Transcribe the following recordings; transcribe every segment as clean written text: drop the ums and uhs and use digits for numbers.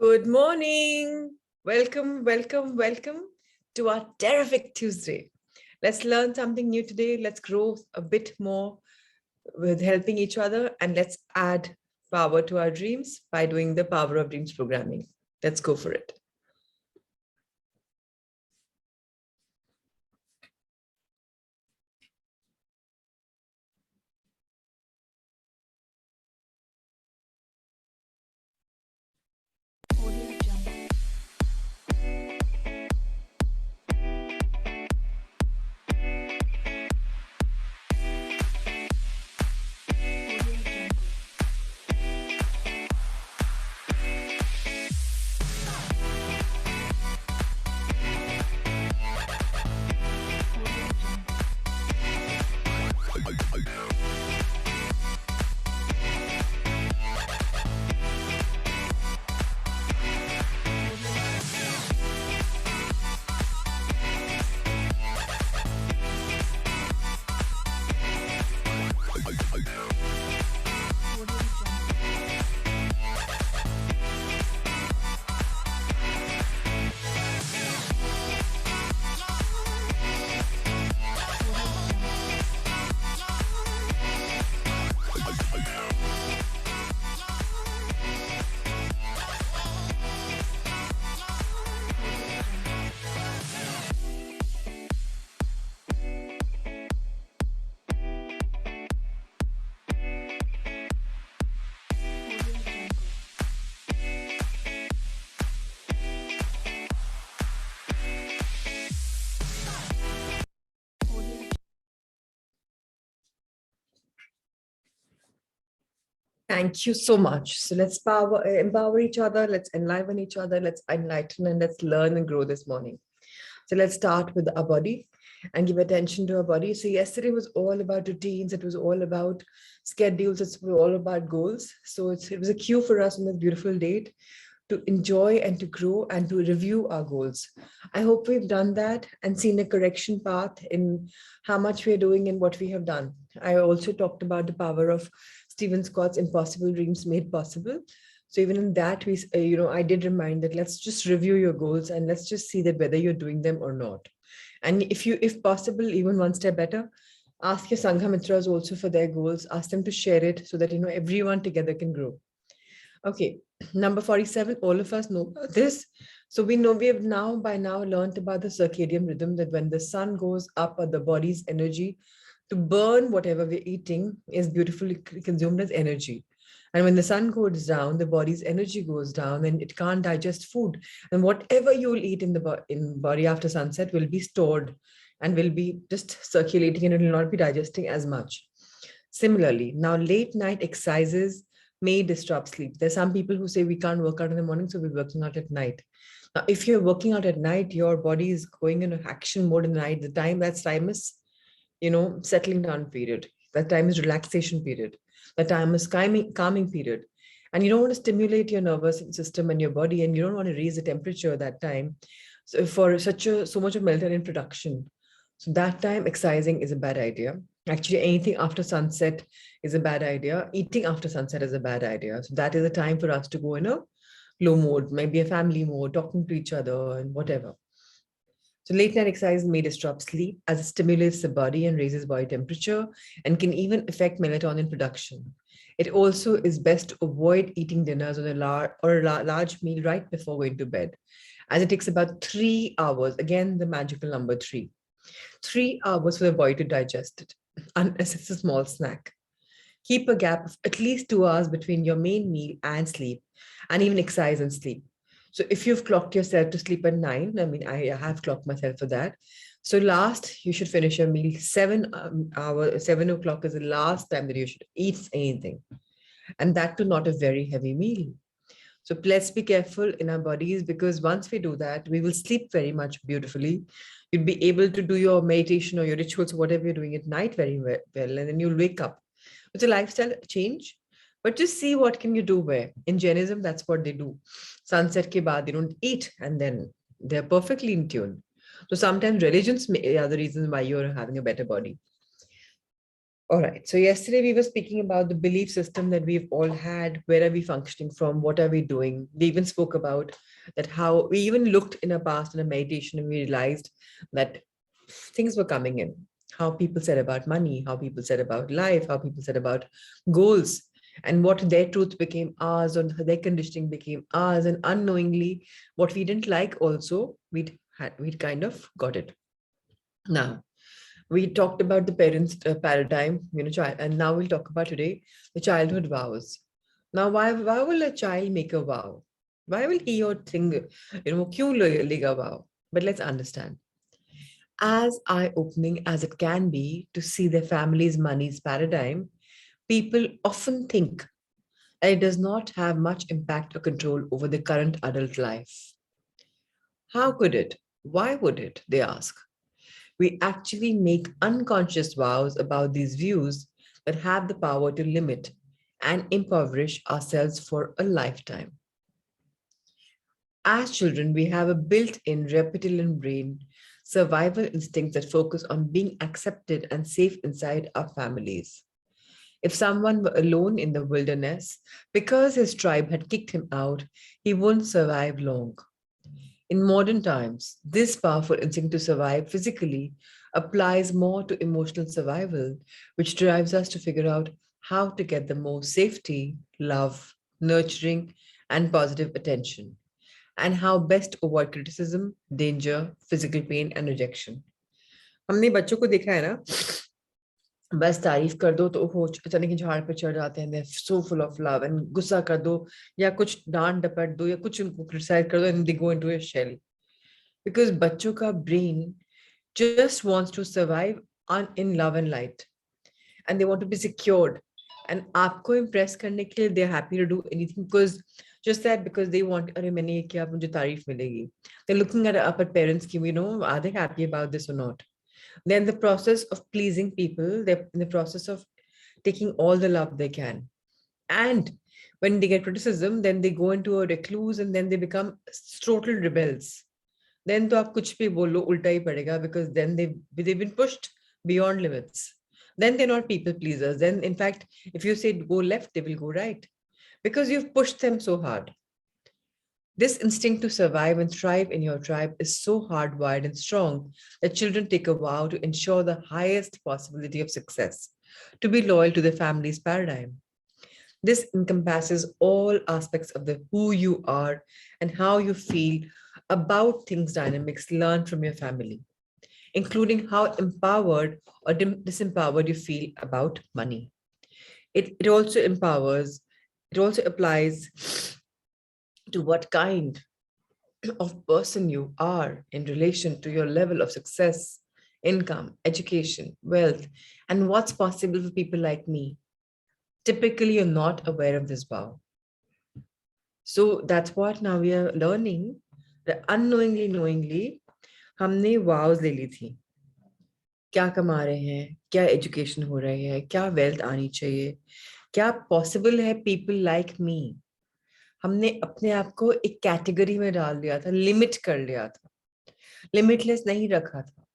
Good morning. Welcome to our terrific Tuesday. Let's learn something new today. Let's grow a bit more with helping each other, and let's add power to our dreams by doing the Power of Dreams programming. Let's go for it. Thank you so much. So let's empower each other. Let's enliven each other. Let's enlighten and let's learn and grow this morning. So let's start with our body and give attention to our body. So yesterday was all about routines. It was all about schedules. It's all about goals. So it was a cue for us on this beautiful date to enjoy and to grow and to review our goals. I hope we've done that and seen a correction path in how much we're doing and what we have done. I also talked about the power of Stephen Scott's Impossible Dreams Made Possible. So even in that, I did remind that let's just review your goals and let's just see that whether you're doing them or not. And if possible, even one step better, ask your Sangha Mitras also for their goals, ask them to share it so that, everyone together can grow. Okay, number 47, all of us know this. So we have by now learned about the circadian rhythm, that when the sun goes up, the body's energy to burn whatever we're eating is beautifully consumed as energy. And when the sun goes down, the body's energy goes down and it can't digest food. And whatever you'll eat in the body after sunset will be stored and will be just circulating, and it will not be digesting as much. Similarly, now late night exercises may disrupt sleep. There's some people who say we can't work out in the morning, so we're working out at night. Now, if you're working out at night, your body is going into action mode in the night. That time is, settling down period. That time is relaxation period. That time is calming period. And you don't want to stimulate your nervous system and your body, and you don't want to raise the temperature that time. So for so much of melatonin production. So that time exercising is a bad idea. Actually, anything after sunset is a bad idea. Eating after sunset is a bad idea. So that is a time for us to go in a low mode, maybe a family mode, talking to each other and whatever. So late night exercise may disrupt sleep as it stimulates the body and raises body temperature and can even affect melatonin production. It also is best to avoid eating dinners on a large meal right before going to bed, as it takes about 3 hours, again, the magical number 3. 3 hours for the body to digest it, unless it's a small snack. Keep a gap of at least 2 hours between your main meal and sleep, and even exercise and sleep. So if you've clocked yourself to sleep at 9, I have clocked myself for that. So last, you should finish your meal 7 o'clock is the last time that you should eat anything. And that too, not a very heavy meal. So let's be careful in our bodies, because once we do that, we will sleep very much beautifully. You'll be able to do your meditation or your rituals or whatever you're doing at night very well, and then you'll wake up. It's a lifestyle change, but just see what can you do where. In Jainism, that's what they do. Sunset ke baad, they don't eat, and then they're perfectly in tune. So sometimes religions are the reasons why you're having a better body. All right. So yesterday we were speaking about the belief system that we've all had. Where are we functioning from? What are we doing? We even spoke about that how we even looked in our past in a meditation and we realized that things were coming in. How people said about money, how people said about life, how people said about goals, and what their truth became ours, or their conditioning became ours, and unknowingly, what we didn't like also we'd kind of got it. Now we talked about the parents paradigm, child, and now we'll talk about today the childhood vows. Now, why will a child make a vow? Why will he or think, kyun lega vow? But let's understand. As eye-opening as it can be to see their family's money's paradigm, people often think that it does not have much impact or control over the current adult life. How could it? Why would it? They ask. We actually make unconscious vows about these views that have the power to limit and impoverish ourselves for a lifetime. As children, we have a built in reptilian brain survival instincts that focus on being accepted and safe inside our families. If someone were alone in the wilderness because his tribe had kicked him out, he wouldn't survive long. In modern times, this powerful instinct to survive physically applies more to emotional survival, which drives us to figure out how to get the most safety, love, nurturing, and positive attention, and how best to avoid criticism, danger, physical pain, and rejection. हमने बच्चों को देखा है ना, बस तारीफ कर दो तो हो चने की झाड़ पे चढ़ जाते हैं, they're so full of love, and गुस्सा कर दो या कुछ डांट डपट दो या कुछ उनको क्रिटिसाइज कर दो and they go into a shell. Because बच्चों का brain just wants to survive in love and light, and they want to be secured, and आपको impress करने के लिए they're happy to do anything because just that because they want अरे मैंने ये किया मुझे तारीफ मिलेगी. They're looking up at parents ki, are they happy about this or not? They're in the process of pleasing people. They're in the process of taking all the love they can. And when they get criticism, then they go into a recluse and then they become total rebels. Then to aap kuch bhi bolo ulta hi padega, because then they've been pushed beyond limits. Then they're not people pleasers. Then in fact, if you say go left, they will go right because you've pushed them so hard. This instinct to survive and thrive in your tribe is so hardwired and strong that children take a vow to ensure the highest possibility of success, to be loyal to their family's paradigm. This encompasses all aspects of the who you are and how you feel about things dynamics learned from your family, including how empowered or disempowered you feel about money. It also empowers, it also applies to what kind of person you are in relation to your level of success, income, education, wealth, and what's possible for people like me. Typically, you're not aware of this vow. So that's what now we are learning, that unknowingly, knowingly, हमने vows ले ली थी. क्या कमा रहे हैं, क्या education हो रही है, क्या वेल्थ आनी चाहिए, क्या पॉसिबल है पीपल लाइक मी. हमने अपने आप को एक कैटेगरी में डाल दिया था, लिमिट कर लिया था, लिमिटलेस नहीं रखा था.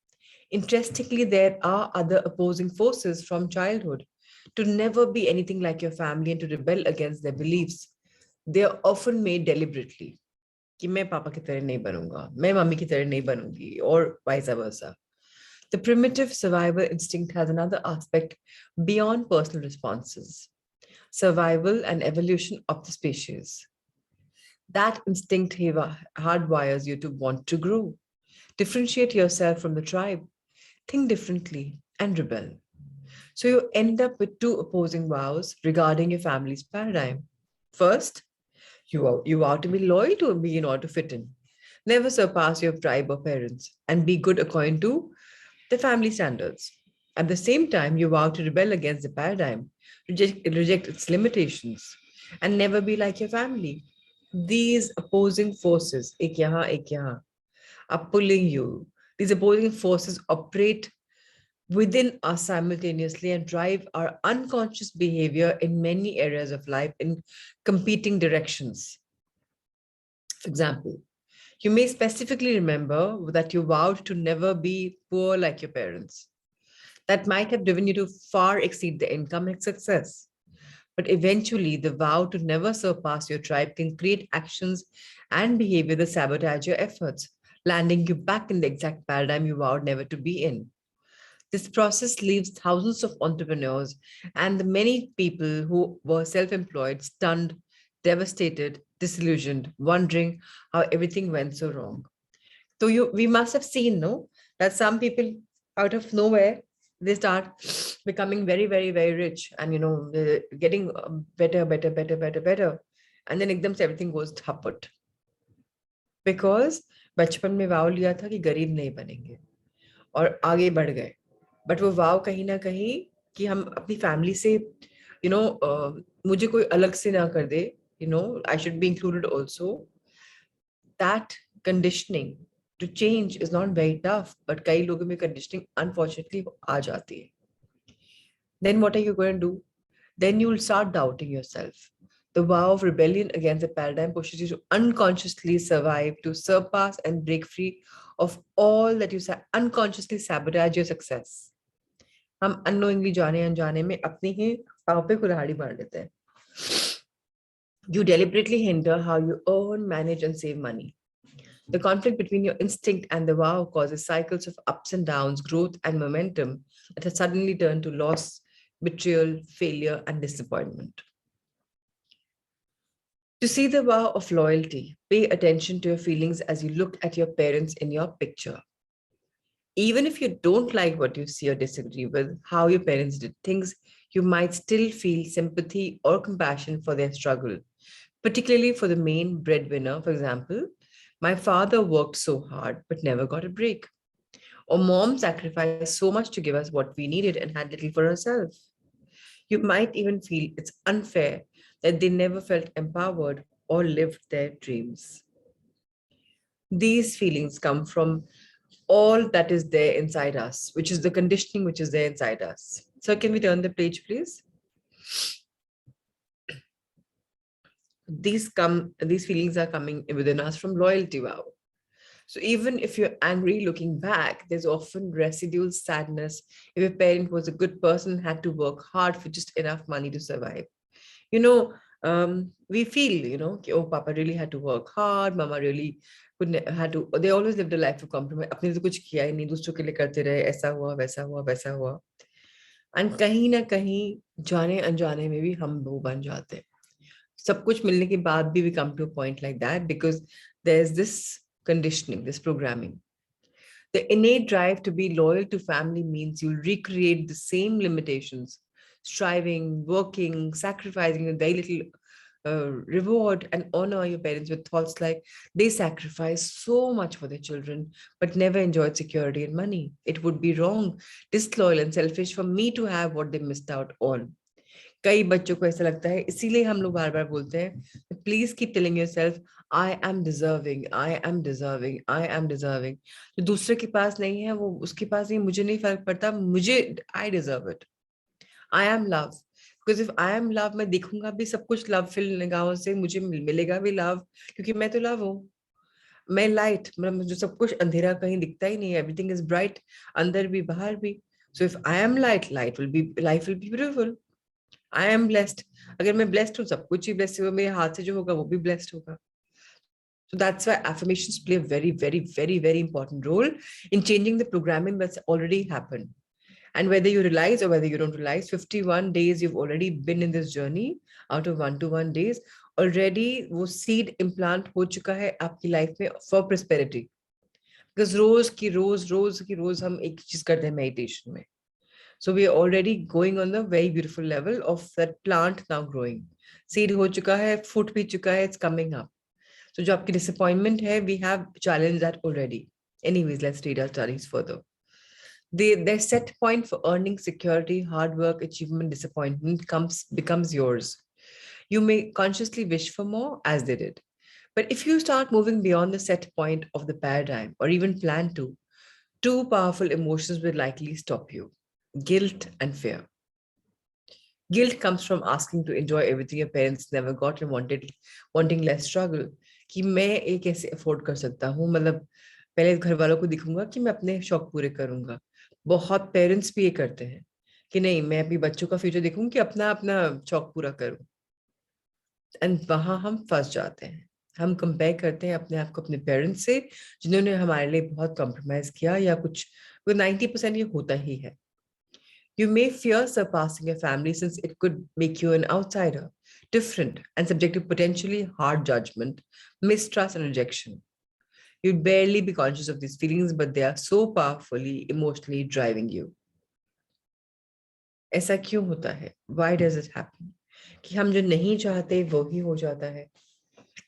Interestingly, there are other opposing forces from childhood to never be anything like your family and to rebel against their beliefs. They are often made deliberately. कि मैं पापा की तरह नहीं बनूंगा, मैं मम्मी की तरह नहीं बनूंगी, or vice versa. The primitive survival instinct has another aspect beyond personal responses: survival and evolution of the species. That instinct hardwires you to want to grow, differentiate yourself from the tribe, think differently, and rebel. So you end up with two opposing vows regarding your family's paradigm. First, you are to be loyal to me in order to fit in, never surpass your tribe or parents, and be good according to the family standards. At the same time, you vow to rebel against the paradigm, reject its limitations, and never be like your family. These opposing forces, ek yahan, are pulling you. These opposing forces operate within us simultaneously and drive our unconscious behavior in many areas of life in competing directions. For example, you may specifically remember that you vowed to never be poor like your parents. that might have driven you to far exceed the income and success. But eventually, the vow to never surpass your tribe can create actions and behavior that sabotage your efforts, landing you back in the exact paradigm you vowed never to be in. This process leaves thousands of entrepreneurs and the many people who were self employed stunned, devastated, disillusioned, wondering how everything went so wrong. So we must have seen, no, that some people out of nowhere they start becoming very, very, very rich, and they're getting better, better, better, better, better, and then एकदम से everything goes thaput because बचपन में वाव लिया था कि गरीब नहीं बनेंगे और आगे बढ़ गए, बट वो वाव कहीं ना कहीं कि हम अपनी फैमिली से मुझे कोई अलग से ना कर दे, I should be included also. That conditioning to change is not very tough, but कई लोगों में conditioning unfortunately आ जाती है. Then what are you going to do? Then you will start doubting yourself. The vow of rebellion against the paradigm pushes you to unconsciously survive, to surpass and break free of all that you unconsciously sabotage your success. हम unknowingly जाने अनजाने में अपनी ही पाँव पे कुल्हाड़ी मार लेते हैं. You deliberately hinder how you earn, manage, and save money. The conflict between your instinct and the vow causes cycles of ups and downs, growth and momentum that has suddenly turned to loss, betrayal, failure, and disappointment. To see the vow of loyalty, pay attention to your feelings as you look at your parents in your picture. Even if you don't like what you see or disagree with how your parents did things, you might still feel sympathy or compassion for their struggle, particularly for the main breadwinner. For example, my father worked so hard but never got a break. Or mom sacrificed so much to give us what we needed and had little for herself. You might even feel it's unfair that they never felt empowered or lived their dreams. These feelings come from all that is there inside us, which is the conditioning which is there inside us. So can we turn the page, please? These feelings are coming within us from loyalty vow. So even if you're angry looking back, there's often residual sadness if a parent was a good person, had to work hard for just enough money to survive. We feel, कि, oh, Papa really had to work hard, Mama really had to, they always lived a life of compromise. अपने तो कुछ किया ही नहीं, दूसरों के लिए करते रहे, ऐसा हुआ, वैसा हुआ, वैसा हुआ. And कहीं ना कहीं जाने अनजाने में भी हम वो बन जाते हैं. सब कुछ मिलने के बाद भी we come to a point like that because there's this conditioning, this programming. The innate drive to be loyal to family means you'll recreate the same limitations, striving, working, sacrificing with very little reward and honor your parents with thoughts like they sacrifice so much for their children but never enjoyed security and money. It would be wrong, disloyal and selfish for me to have what they missed out on. कई बच्चों को ऐसा लगता है, इसीलिए हम लोग बार बार बोलते हैं please keep telling yourself I am deserving, I am deserving, I am deserving. जो दूसरे के पास नहीं है वो उसके पास नहीं, मुझे नहीं फर्क पड़ता, मुझे I deserve it. I am love because if I am love, मैं देखूंगा भी सब कुछ लव फिल निगाहों से, मुझे मिलेगा भी लव क्योंकि मैं तो लव हूँ. मैं लाइट, मतलब मुझे सब कुछ अंधेरा कहीं दिखता ही नहीं है, एवरीथिंग इज ब्राइट, अंदर भी बाहर भी. So if I am light, light will be, life will be beautiful. I am blessed, अगर मैं ब्लेस्ड हूँ सब कुछ ही ब्लेस्ड होगा, मेरे हाथ से जो होगा वो भी ब्लेस्ड होगा. So that's why affirmations play a very, very, very, very important role in changing the programming that's already happened. And whether you realize or whether you don't realize, 51 days you've already been in this journey out of 121 days. Already वो seed implant हो चुका है आपकी life में for prosperity. Because रोज की रोज हम एक चीज करते हैं meditation में. So we are already going on the very beautiful level of that plant now growing. Seed ho chuka hai, fruit bhi chuka hai, it's coming up. So jo aapki disappointment hai, we have challenged that already. Anyways, let's read our studies further. Their set point for earning security, hard work, achievement, disappointment becomes yours. You may consciously wish for more as they did. But if you start moving beyond the set point of the paradigm or even plan to, two powerful emotions will likely stop you. Guilt and fear. Guilt comes from asking to enjoy everything your parents never got and wanting less struggle. कि मैं ये कैसे afford कर सकता हूँ, मतलब पहले घर वालों को दिखूंगा कि मैं अपने शौक पूरे करूंगा, बहुत पेरेंट्स भी ये करते हैं कि नहीं, मैं अभी बच्चों का फ्यूचर देखूं कि अपना अपना शौक पूरा करूं, एंड वहां हम फंस जाते हैं। हम कंपेयर करते हैं अपने आप को अपने पेरेंट्स से, जिन्होंने हमारे लिए बहुत कॉम्प्रोमाइज किया या कुछ। 90% ये होता ही है। You may fear surpassing your family since it could make you an outsider, different, and subject to potentially hard judgment, mistrust, and rejection. You'd barely be conscious of these feelings, but they are so powerfully emotionally driving you. ऐसा क्यों होता है? Why does it happen? कि हम जो नहीं चाहते वो ही हो जाता है,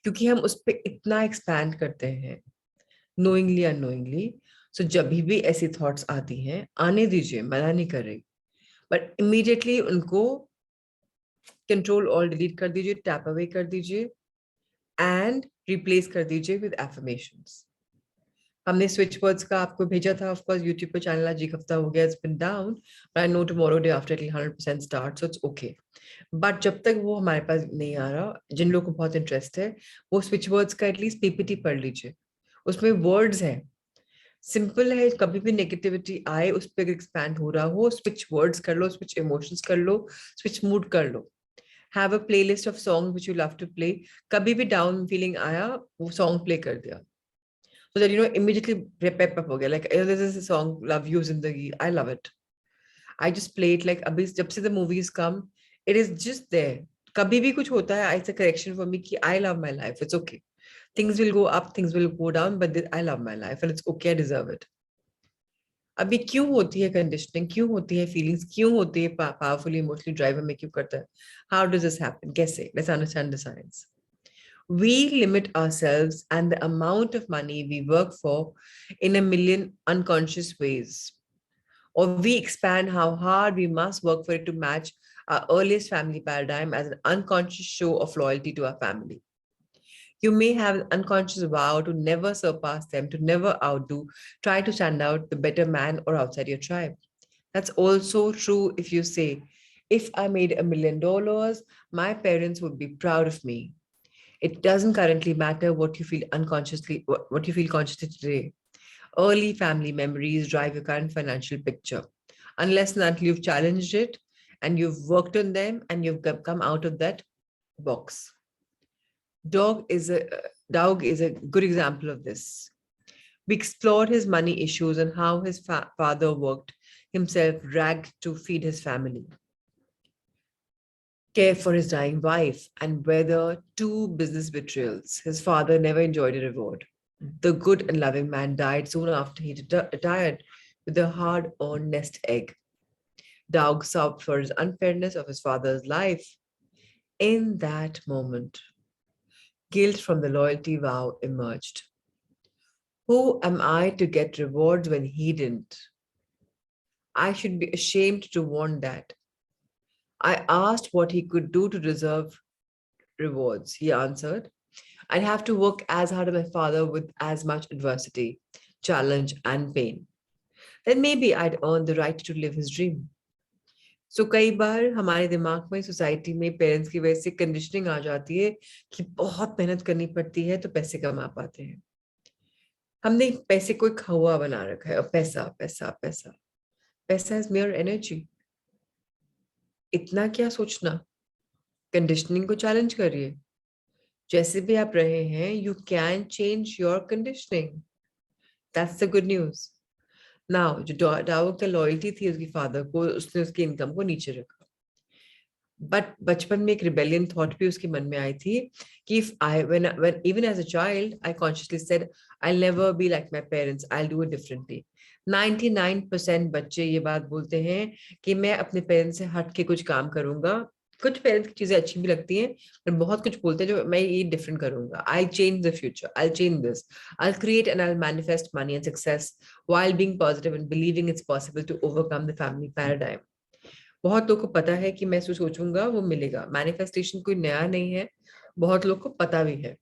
क्योंकि हम उस पर इतना एक्सपैंड करते हैं, knowingly unknowingly. So जब भी ऐसी थॉट्स आती हैं, आने दीजिए, मना नहीं कर रही, बट इमीडिएटली उनको कंट्रोल ऑल डिलीट कर दीजिए, टैप अवे कर दीजिए एंड रिप्लेस कर दीजिए विद एफर्मेशंस। हमने स्विच वर्ड्स का आपको भेजा था, ऑफ कोर्स यूट्यूब पे चैनल आज एक हफ्ता हो गया, it's been down, but I know tomorrow day after it 100% start, so it's okay. But जब तक वो हमारे पास नहीं आ रहा, जिन लोगों को बहुत इंटरेस्ट है, वो स्विच वर्ड्स का एटलीस्ट पीपीटी पढ़ लीजिए, उसमें वर्ड्स हैं, सिंपल है। कभी भी नेगेटिविटी आए, उस पर एक्सपैंड हो रहा हो, स्विच वर्ड्स कर लो, स्विच इमोशंस कर लो, स्विच मूड कर लो। Have a playlist of song which you love to play. कभी भी डाउन फीलिंग आया, वो सॉन्ग प्ले कर दिया, so that immediately pep up हो गया, like this is a song love you जिंदगी, I love it, I just play it, like अभी जब से the movies come, it is just there. कभी भी कुछ होता है, it's a correction for me कि I love my life, it's okay, things will go up, things will go down, but I love my life and it's okay, I deserve it. अभी क्यों होती है कंडीशनिंग, क्यों होती है feelings, क्यों होती है पावरफुली इमोशनली ड्राइवर में क्यों करता है? How does this happen? कैसे? Let's understand the science. We limit ourselves and the amount of money we work for in a million unconscious ways. Or we expand how hard we must work for it to match our earliest family paradigm as an unconscious show of loyalty to our family. You may have an unconscious vow to never surpass them, to never outdo, try to stand out the better man or outside your tribe. That's also true if you say, if I made $1 million, my parents would be proud of me. It doesn't currently matter what you feel unconsciously, what you feel consciously today. Early family memories drive your current financial picture. Unless and until you've challenged it and you've worked on them and you've come out of that box. Dog is a good example of this. We explored his money issues and how his father worked himself, dragged to feed his family, care for his dying wife, and weather two business betrayals. His father never enjoyed a reward. The good and loving man died soon after he retired with a hard-earned nest egg. Daug sobbed for his unfairness of his father's life. In that moment, guilt from the loyalty vow emerged. Who am I to get rewards when he didn't? I should be ashamed to want that. I asked what he could do to deserve rewards. He answered, I'd have to work as hard as my father with as much adversity, challenge, and pain. Then maybe I'd earn the right to live his dream. So कई बार हमारे दिमाग में, society में parents की वजह से conditioning आ जाती है कि बहुत मेहनत करनी पड़ती है तो पैसे कमा पाते हैं। हमने पैसे को एक हवा बना रखा है, और पैसा पैसा पैसा, पैसा इज मेयर एनर्जी। इतना क्या सोचना, कंडीशनिंग को चैलेंज करिए। जैसे भी आप रहे हैं, you can change your conditioning, that's the good news. Now जो डाउ का लॉयल्टी थी उसकी फादर को, उसने उसकी इनकम को नीचे रखा, बट बचपन में एक रिबेलियन थॉट भी उसके मन में आई थी कि if I when even as a child I consciously said I will never be like my parents, I will do it differently. 99% बच्चे ये बात बोलते हैं कि मैं अपने पेरेंट्स से हट के कुछ काम करूंगा। कुछ पेरेंट्स की चीजें अच्छी भी लगती हैं, पर बहुत कुछ बोलते हैं जो मैं ये डिफरेंट करूंगा। I change the future, I change this, I create and I manifest money and success while being positive and believing it's possible to overcome the family paradigm. बहुत लोगों को पता है कि मैं जो सोचूंगा वो मिलेगा। मैनिफेस्टेशन कोई नया नहीं है, बहुत लोग को पता भी है,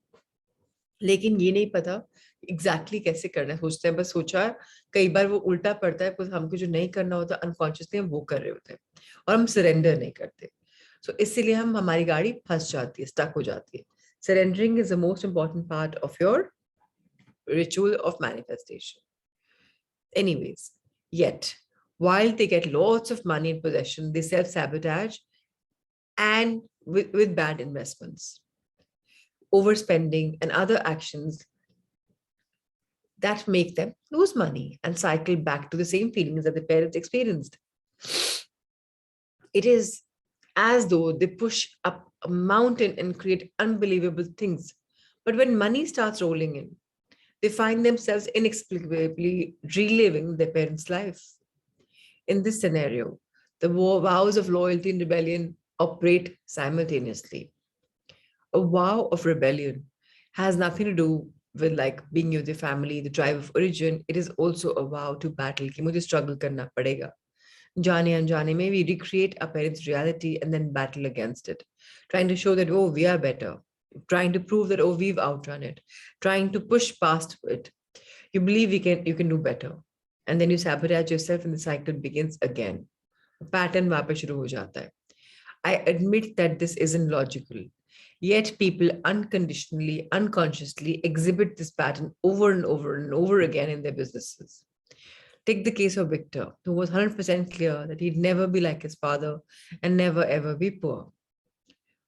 लेकिन ये नहीं पता एग्जैक्टली कैसे करना है। सोचते हैं बस, सोचा, कई बार वो उल्टा पड़ता है, कुछ हमको जो नहीं करना होता अनकॉन्शियसली हम वो कर रहे होते हैं और हम सरेंडर नहीं करते। सो इसीलिए हमारी गाड़ी फंस जाती है, स्टक हो जाती है। Surrendering is the most important part of your ritual of manifestation. Anyways, yet While they get lots of money in possession, they self-sabotage and with bad investments, overspending, and other actions that make them lose money and cycle back to the same feelings that the parents experienced. It is as though they push up a mountain and create unbelievable things. But when money starts rolling in, they find themselves inexplicably reliving their parents' life. In this scenario, the vows of loyalty and rebellion operate simultaneously. A vow of rebellion has nothing to do with like being with your family, the tribe of origin. It is also a vow to battle कि मुझे struggle करना पड़ेगा. जाने अनजाने में we recreate our parents' reality and then battle against it, trying to show that, oh, we are better, trying to prove that, oh, we've outrun it, trying to push past it. You believe you can do better. And then you sabotage yourself and the cycle begins again. Pattern वापस शुरू हो जाता है. I admit that this isn't logical. Yet people unconditionally, unconsciously exhibit this pattern over and over and over again in their businesses. Take the case of Victor, who was 100% clear that he'd never be like his father and never ever be poor.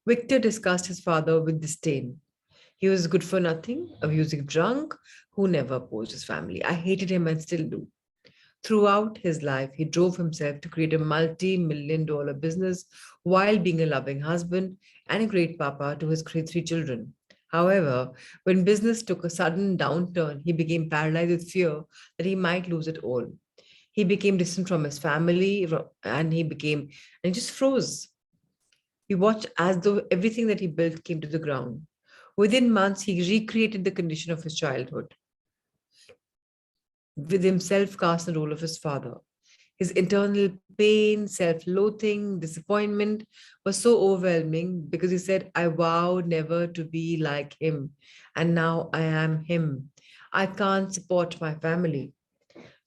Victor discussed his father with disdain. He was good for nothing, abusive drunk, who never opposed his family. I hated him and still do. Throughout his life, he drove himself to create a multi-million-dollar business while being a loving husband and a great papa to his three children. However, when business took a sudden downturn, he became paralyzed with fear that he might lose it all. He became distant from his family and he just froze. He watched as though everything that he built came to the ground. Within months, he recreated the condition of his childhood, with himself cast the role of his father. His internal pain, self-loathing, disappointment was so overwhelming because he said, I vowed never to be like him. And now I am him. I can't support my family.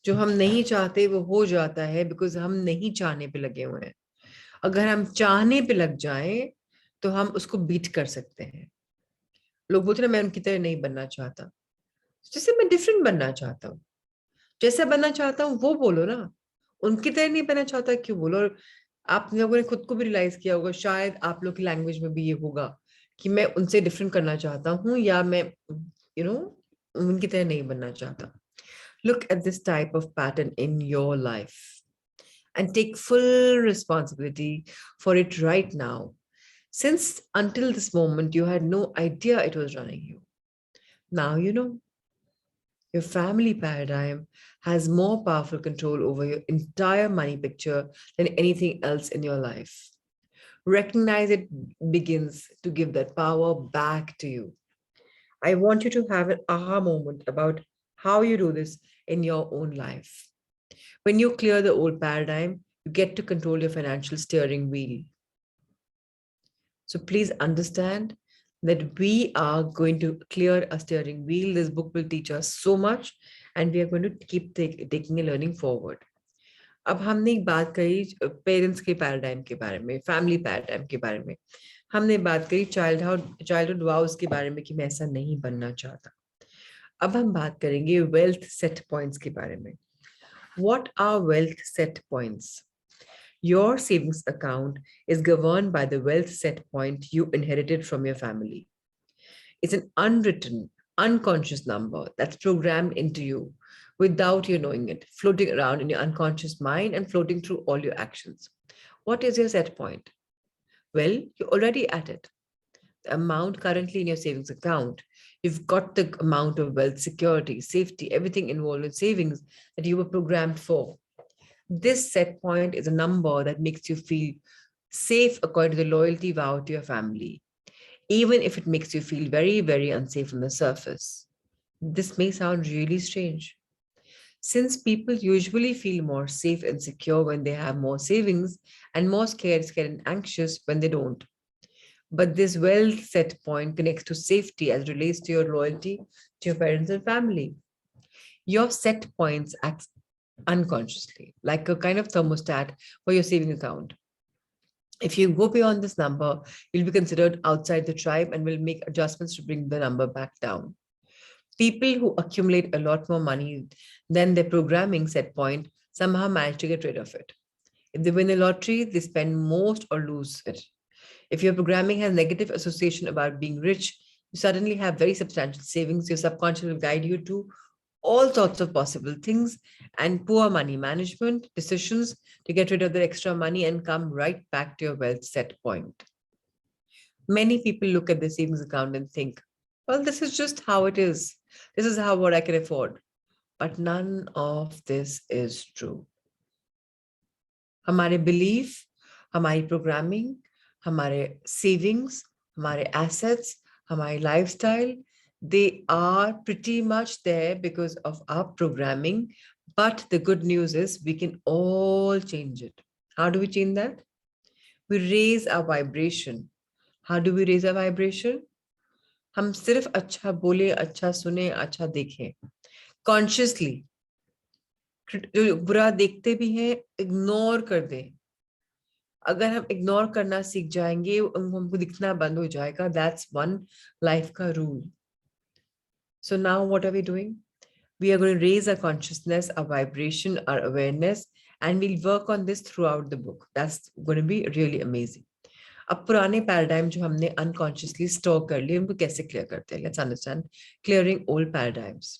जो हम नहीं चाहते वो हो जाता है because हम नहीं चाहने पे लगे हुए हैं. अगर हम चाहने पे लग जाएं तो हम उसको बीट कर सकते हैं. लोग बोलते हैं मैं उनकी तरह नहीं बनना चाहता. जैसे मैं डिफरेंट बनना चाहता हूँ. जैसा बनना चाहता हूँ वो बोलो ना. उनकी तरह नहीं बनना चाहता क्यों बोलो. और आप लोगों ने खुद को भी रियलाइज किया होगा, शायद आप लोग की लैंग्वेज में भी ये होगा कि मैं उनसे डिफरेंट करना चाहता हूँ या मैं उनकी तरह नहीं बनना चाहता. Look at this type of pattern in your life and take full responsibility for it right now, since until this moment you had no idea it was running you. Now you know. Your family paradigm has more powerful control over your entire money picture than anything else in your life. Recognize it begins to give that power back to you. I want you to have an aha moment about how you do this in your own life. When you clear the old paradigm, you get to control your financial steering wheel. So please understand that we are going to clear a steering wheel. This book will teach us so much and we are going to keep taking a learning forward. अब हमने एक बात कही parents के paradigm के बारे में, family paradigm के बारे में. हमने बात करी चाइल्डहुड वाउस के बारे में कि मैं ऐसा नहीं बनना चाहता. अब हम बात करेंगे वेल्थ सेट पॉइंट्स के बारे में. What are wealth set points? Your savings account is governed by the wealth set point you inherited from your family. It's an unwritten, unconscious number that's programmed into you without you knowing it, floating around in your unconscious mind and floating through all your actions. What is your set point? Well, you're already at it. The amount currently in your savings account, you've got the amount of wealth, security, safety, everything involved in savings that you were programmed for. This set point is a number that makes you feel safe according to the loyalty vow to your family, even if it makes you feel very, very unsafe on the surface. This may sound really strange. Since people usually feel more safe and secure when they have more savings and more scared and anxious when they don't. But this wealth set point connects to safety as relates to your loyalty to your parents and family. Your set points act unconsciously, like a kind of thermostat for your saving account. If you go beyond this number, you'll be considered outside the tribe and will make adjustments to bring the number back down. People who accumulate a lot more money than their programming set point somehow manage to get rid of it. If they win the lottery, they spend most or lose it. If your programming has negative association about being rich, you suddenly have very substantial savings. Your subconscious will guide you to all sorts of possible things and poor money management decisions to get rid of the extra money and come right back to your wealth set point. Many people look at the savings account and think, well, this is just how it is. This is how what I can afford. But none of this is true. हमारे belief, हमारी programming, हमारे savings, हमारे assets, हमारी lifestyle, they are pretty much there because of our programming. But the good news is we can all change it. How do we change that? We raise our vibration. How do we raise our vibration? हम सिर्फ अच्छा बोले, अच्छा सुने, अच्छा देखें. Consciously. जो बुरा देखते भी हैं, इग्नोर कर दें. अगर हम इग्नोर करना सीख जाएंगे, हमको दिखना बंद हो जाएगा. That's one life का rule. So now what are we doing? We are going to raise our consciousness, our vibration, our awareness, and we'll work on this throughout the book. That's going to be really amazing. अब पुराने paradigm जो हमने unconsciously store कर लिए उनको कैसे clear करते हैं? Let's understand clearing old paradigms.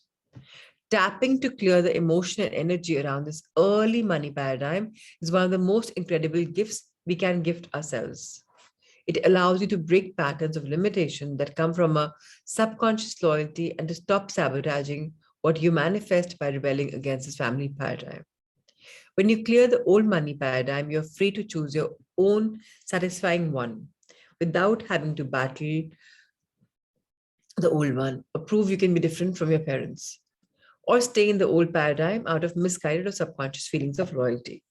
Tapping to clear the emotion and energy around this early money paradigm is one of the most incredible gifts we can gift ourselves. It allows you to break patterns of limitation that come from a subconscious loyalty and to stop sabotaging what you manifest by rebelling against this family paradigm. When you clear the old money paradigm, you're free to choose your own satisfying one without having to battle the old one or prove you can be different from your parents, or stay in the old paradigm out of misguided or subconscious feelings of loyalty.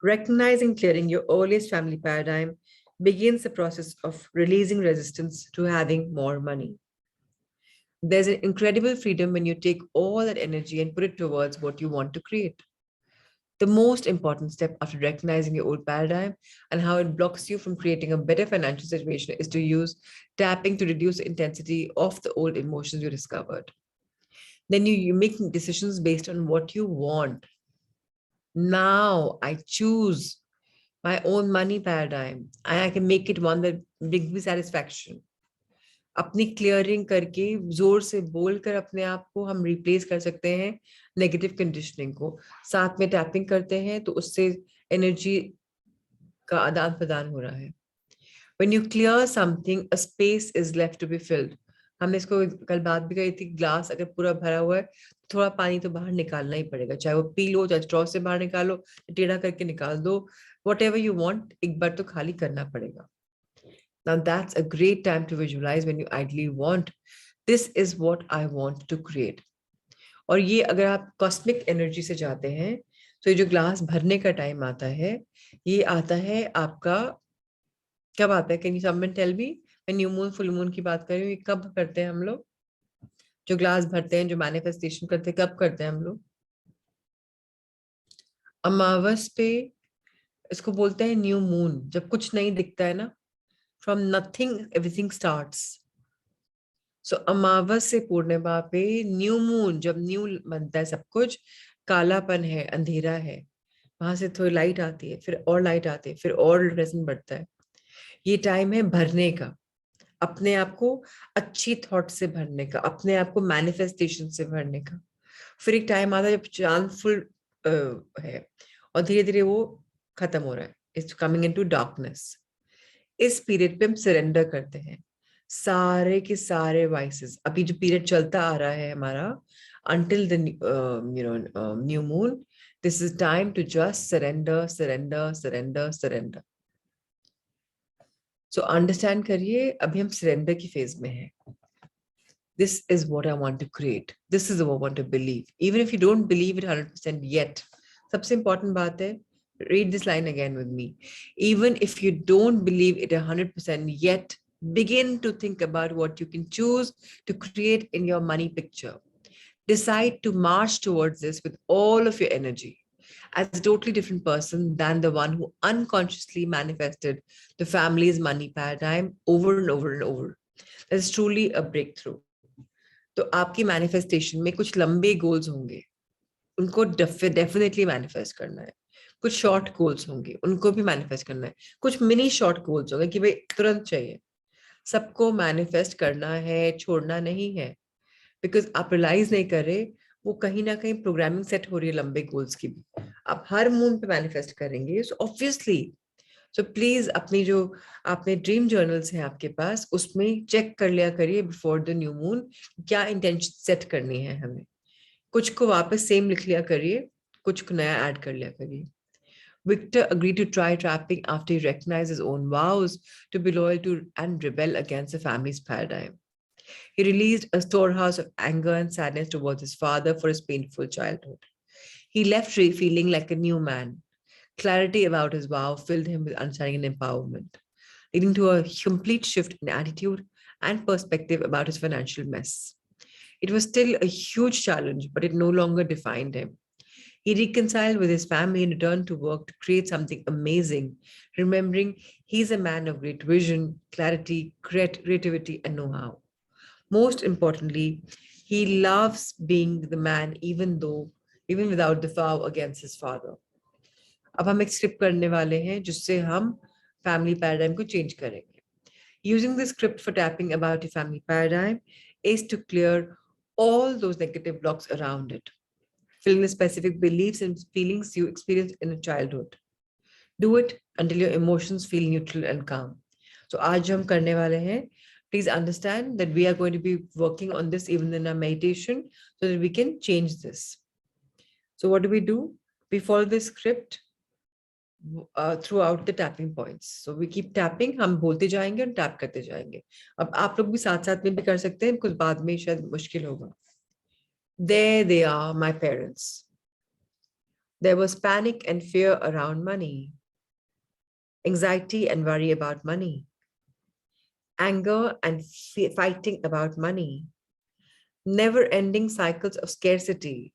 Recognizing clearing your earliest family paradigm begins the process of releasing resistance to having more money. There's an incredible freedom when you take all that energy and put it towards what you want to create. The most important step after recognizing your old paradigm and how it blocks you from creating a better financial situation is to use tapping to reduce the intensity of the old emotions you discovered. Then you make decisions based on what you want. Now I choose my own money paradigm and I can make it one that brings me satisfaction. अपनी clearing करके जोर से बोलकर अपने आप को हम replace कर सकते हैं नेगेटिव कंडीशनिंग को. साथ में टैपिंग करते हैं तो उससे एनर्जी का आदान प्रदान हो रहा है. When you clear something, a space is left to be filled. हमने इसको कल बात भी कही थी, ग्लास अगर पूरा भरा हुआ है थोड़ा पानी तो बाहर निकालना ही पड़ेगा, चाहे वो पी लो, चाहे स्ट्रॉ से बाहर निकालो, टेढ़ा करके निकाल दो, whatever you want, एक बार तो खाली करना पड़ेगा. Now that's a great time to visualize when you ideally want, this is what I want to create. और ये अगर आप कॉस्मिक एनर्जी से जाते हैं तो ये जो ग्लास भरने का टाइम आता है, ये आता है आपका, कब आता है? Can you someone tell me? मैं न्यू मून फुल मून की बात कर रही हूँ, ये कब करते हैं हम लोग? जो ग्लास भरते हैं, जो मैनिफेस्टेशन करते हैं, कब करते हैं हम लोग? अमावस पे इसको बोलते हैं न्यू मून. जब कुछ नहीं दिखता है ना, from nothing everything starts. So अमावस से पूर्णिमा पे न्यू मून, जब न्यू बनता है सब कुछ, कालापन है, अंधेरा है, वहां से थोड़ी लाइट आती है, फिर और लाइट आती है, फिर और रेजन बढ़ता है. ये टाइम है भरने का, अपने आप को अच्छी थॉट से भरने का, अपने आप को मैनिफेस्टेशन से भरने का. फिर एक टाइम आता है जब चांद फुल है और धीरे धीरे वो खत्म हो रहा है, इट्स कमिंग इनटू डार्कनेस. इस पीरियड पे हम सरेंडर करते हैं सारे के सारे वाइसेस. अभी जो पीरियड चलता आ रहा है हमारा until the new moon, this is time to just surrender, surrender, surrender, surrender. So understand करिए, अभी हम surrender की phase में हैं. This is what I want to create. This is what I want to believe. Even if you don't believe it 100% yet, सबसे important बात है, read this line again with me. Even if you don't believe it 100% yet, begin to think about what you can choose to create in your money picture. Decide to march towards this with all of your energy as a totally different person than the one who unconsciously manifested the family's money paradigm over and over and over. That is truly a breakthrough. तो आपकी manifestation में कुछ लंबे goals होंगे. उनको definitely manifest करना है। कुछ शॉर्ट गोल्स होंगे, उनको भी मैनिफेस्ट करना है। कुछ मिनी शॉर्ट गोल्स होंगे कि भाई तुरंत चाहिए। सबको मैनिफेस्ट करना है, छोड़ना नहीं है। बिकॉज आप रियलाइज नहीं कर रहे, वो कहीं ना कहीं प्रोग्रामिंग सेट हो रही है लंबे गोल्स की भी। आप हर मून पे मैनिफेस्ट करेंगे, सो ऑब्वियसली, सो प्लीज अपनी जो आपने ड्रीम जर्नल्स हैं आपके पास, उसमें चेक कर लिया करिए बिफोर द न्यू मून क्या इंटेंशन सेट करनी है हमें। कुछ को वापस सेम लिख लिया करिए, कुछ को नया ऐड कर लिया करिए। Victor agreed to try trapping after he recognized his own vows to be loyal to and rebel against the family's paradigm. He released a storehouse of anger and sadness towards his father for his painful childhood. He left feeling like a new man. Clarity about his vow filled him with understanding and empowerment, leading to a complete shift in attitude and perspective about his financial mess. It was still a huge challenge, but it no longer defined him. He reconciled with his family and returned to work to create something amazing, remembering he's a man of great vision, clarity, creativity, and know how. Most importantly, he loves being the man even without the vow against his father. अब हम एक script करने वाले हैं जिससे हम family paradigm को change करेंगे. Using the script for tapping about your family paradigm is to clear all those negative blocks around it, filling the specific beliefs and feelings you experienced in childhood. Do it until your emotions feel neutral and calm. So, आज हम करने वाले हैं. Please understand that we are going to be working on this even in our meditation so that we can change this. So, what do? We follow the script throughout the tapping points. So, we keep tapping, हम बोलते जाएंगे और tap करते जाएंगे. अब आप लोग भी साथ-साथ में भी कर सकते हैं, कुछ बाद में शायद मुश्किल होगा. There they are, my parents. There was panic and fear around money, anxiety and worry about money, anger and fighting about money, never ending cycles of scarcity,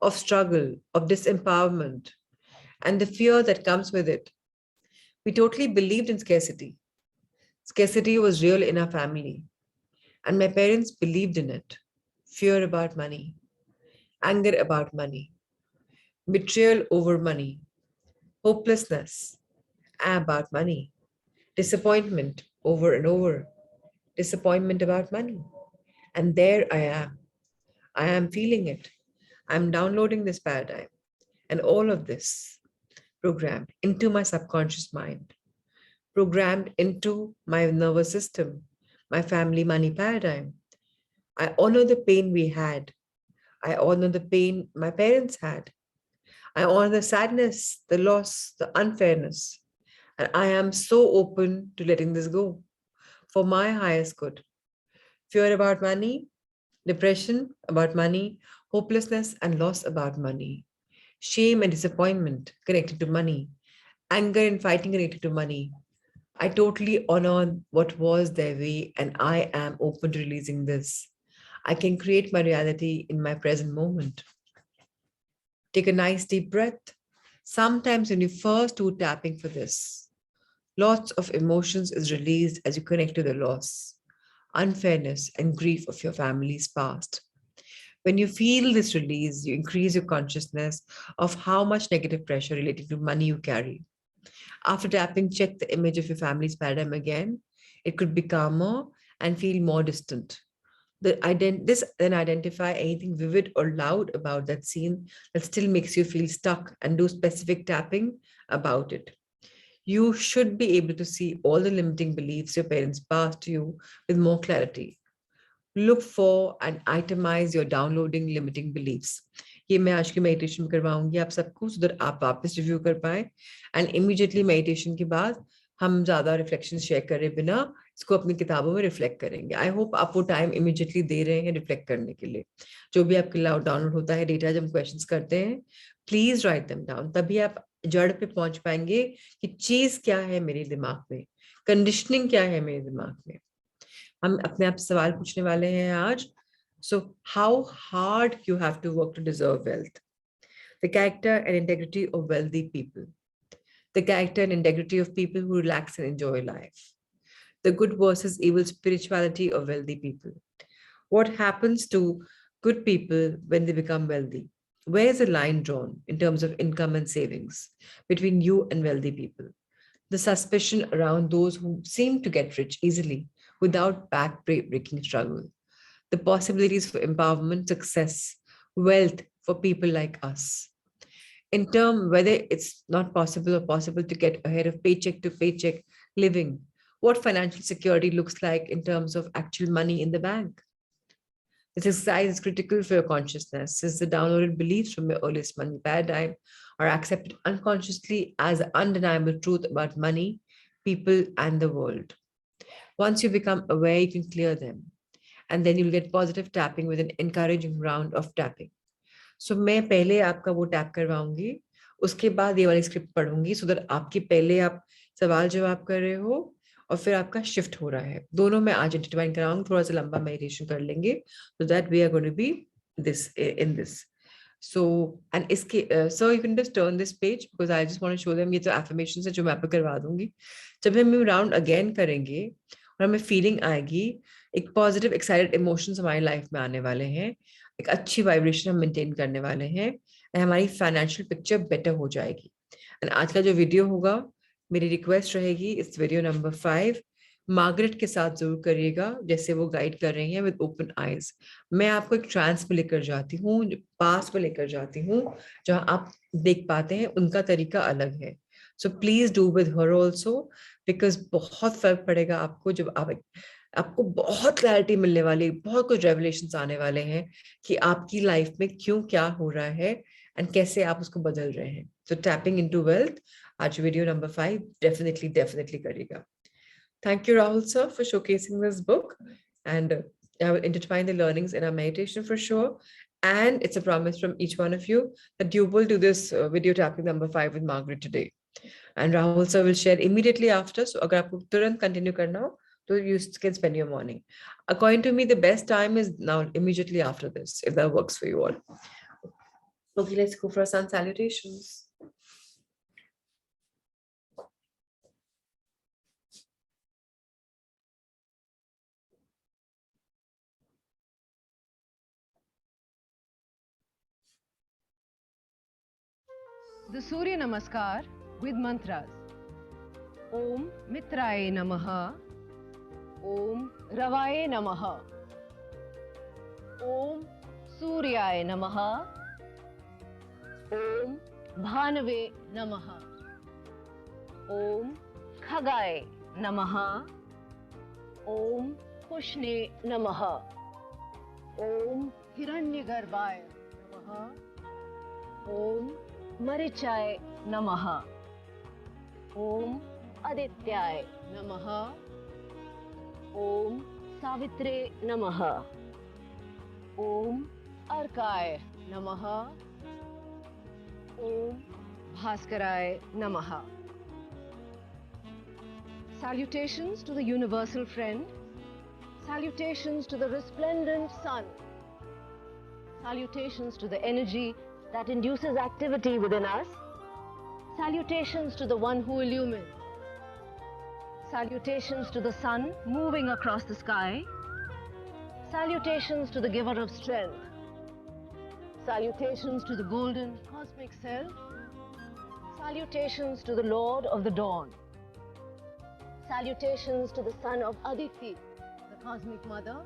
of struggle, of disempowerment, and the fear that comes with it. We totally believed in scarcity. Scarcity was real in our family, and my parents believed in it. Fear about money, anger about money, betrayal over money, hopelessness about money, disappointment over and over, disappointment about money. And there I am. I am feeling it. I'm downloading this paradigm and all of this programmed into my subconscious mind, programmed into my nervous system, my family money paradigm. I honor the pain we had. I honor the pain my parents had. I honor the sadness, the loss, the unfairness. And I am so open to letting this go for my highest good. Fear about money, depression about money, hopelessness and loss about money, shame and disappointment connected to money, anger and fighting connected to money. I totally honor what was their way and I am open to releasing this. I can create my reality in my present moment. Take a nice deep breath. Sometimes when you first do tapping for this, lots of emotions is released as you connect to the loss, unfairness, and grief of your family's past. When you feel this release, you increase your consciousness of how much negative pressure related to money you carry. After tapping, check the image of your family's paradigm again. It could be calmer and feel more distant. This then identify anything vivid or loud about that scene that still makes you feel stuck and do specific tapping about it. You should be able to see all the limiting beliefs your parents passed to you with more clarity. Look for and itemize your downloading limiting beliefs. ये मैं आज की meditation करवाऊंगी आप सबको so that आप वापस review कर पाए एंड इमीडिएटली मेडिटेशन के बाद हम ज्यादा रिफ्लेक्शन शेयर करे बिना इसको अपनी किताबों में रिफ्लेक्ट करेंगे. आई होप आप वो टाइम इमीडिएटली दे रहे हैं रिफ्लेक्ट करने के लिए. जो भी आपके डाउनलोड होता है डेटा जब क्वेश्चंस करते हैं प्लीज राइट देम डाउन. तभी आप जड़ पे पहुंच पाएंगे कि चीज क्या है मेरे दिमाग में, कंडीशनिंग क्या है मेरे दिमाग में. हम अपने आप सवाल पूछने वाले हैं आज. So how hard you have to work to deserve wealth? The character and integrity of wealthy people. The character and integrity of people who relax and enjoy life. The good versus evil spirituality of wealthy people. What happens to good people when they become wealthy? Where is the line drawn in terms of income and savings between you and wealthy people? The suspicion around those who seem to get rich easily without back-breaking struggle. The possibilities for empowerment, success, wealth for people like us. In term whether it's not possible or possible to get ahead of paycheck to paycheck living, what financial security looks like in terms of actual money in the bank. This exercise is critical for your consciousness, since the downloaded beliefs from your earliest money paradigm are accepted unconsciously as an undeniable truth about money, people, and the world. Once you become aware, you can clear them, and then you'll get positive tapping with an encouraging round of tapping. सो मैं पहले आपका वो tap करवाऊंगी, उसके बाद ये वाली script पढ़ूंगी, so that आपके पहले आप सवाल जवाब कर रहे हो और फिर आपका शिफ्ट हो रहा है. दोनों में आज इंटरट्वाइन कराऊंगी, थोड़ा सा लंबा मेडिटेशन कर लेंगे, so that we are going to be this in this. So, and इसके so you can just turn this page because I just want to show them ये जो affirmations है जो मैं आपको करवा दूंगी. जब हम राउंड अगेन करेंगे और हमें फीलिंग आएगी, एक पॉजिटिव एक्साइटेड इमोशंस हमारी लाइफ में आने वाले हैं, एक अच्छी वाइब्रेशन हम मेंटेन करने वाले हैं, और हमारी फाइनेंशियल पिक्चर बेटर हो जाएगी. एंड आज का जो वीडियो होगा, मेरी रिक्वेस्ट रहेगी इस वीडियो नंबर 5 मार्गरेट के साथ जरूर करिएगा, जैसे वो गाइड कर रही हैं विद ओपन आईज. मैं आपको एक ट्रांस में लेकर जाती हूँ, पास में लेकर जाती हूँ, जहाँ आप देख पाते हैं उनका तरीका अलग है. So please do with her also, because बहुत फर्क पड़ेगा आपको जब आपको बहुत क्लैरिटी मिलने वाली, बहुत कुछ रेवलेशंस आने वाले हैं कि आपकी लाइफ में क्यों क्या हो रहा है एंड कैसे आप उसको बदल रहे हैं. सो टैपिंग इनटू वेल्थ आज वीडियो नंबर 5 डेफिनेटली करिएगा. Thank you, Rahul sir, for showcasing this book, and I will intertwine the learnings in our meditation for sure. And it's a promise from each one of you that you will do this video tapping number 5 with Margaret today. And Rahul sir will share immediately after. So agar aapko turant continue karna ho, so you can spend your morning. According to me, the best time is now, immediately after this, if that works for you all. Okay, let's go for sun salutations. The Surya Namaskar with mantras. Om Mitraye Namaha. Om Ravaye Namaha. Om Suryaye Namaha. Om Bhanave Namaha. Om Khagaye Namaha. Om Pushne Namaha. Om Hiranyagarbhaye Namaha. Om मरिचाय नमः. ओम आदित्याय नमः. ओम सावित्रे नमः. ओम अर्काय नमः. ओम भास्कराय नमः. Salutations to the universal friend. Salutations to the resplendent sun. Salutations to the energy that induces activity within us. Salutations to the one who illumines. Salutations to the sun moving across the sky. Salutations to the giver of strength. Salutations to the golden cosmic self. Salutations to the Lord of the dawn. Salutations to the son of Aditi, the cosmic mother.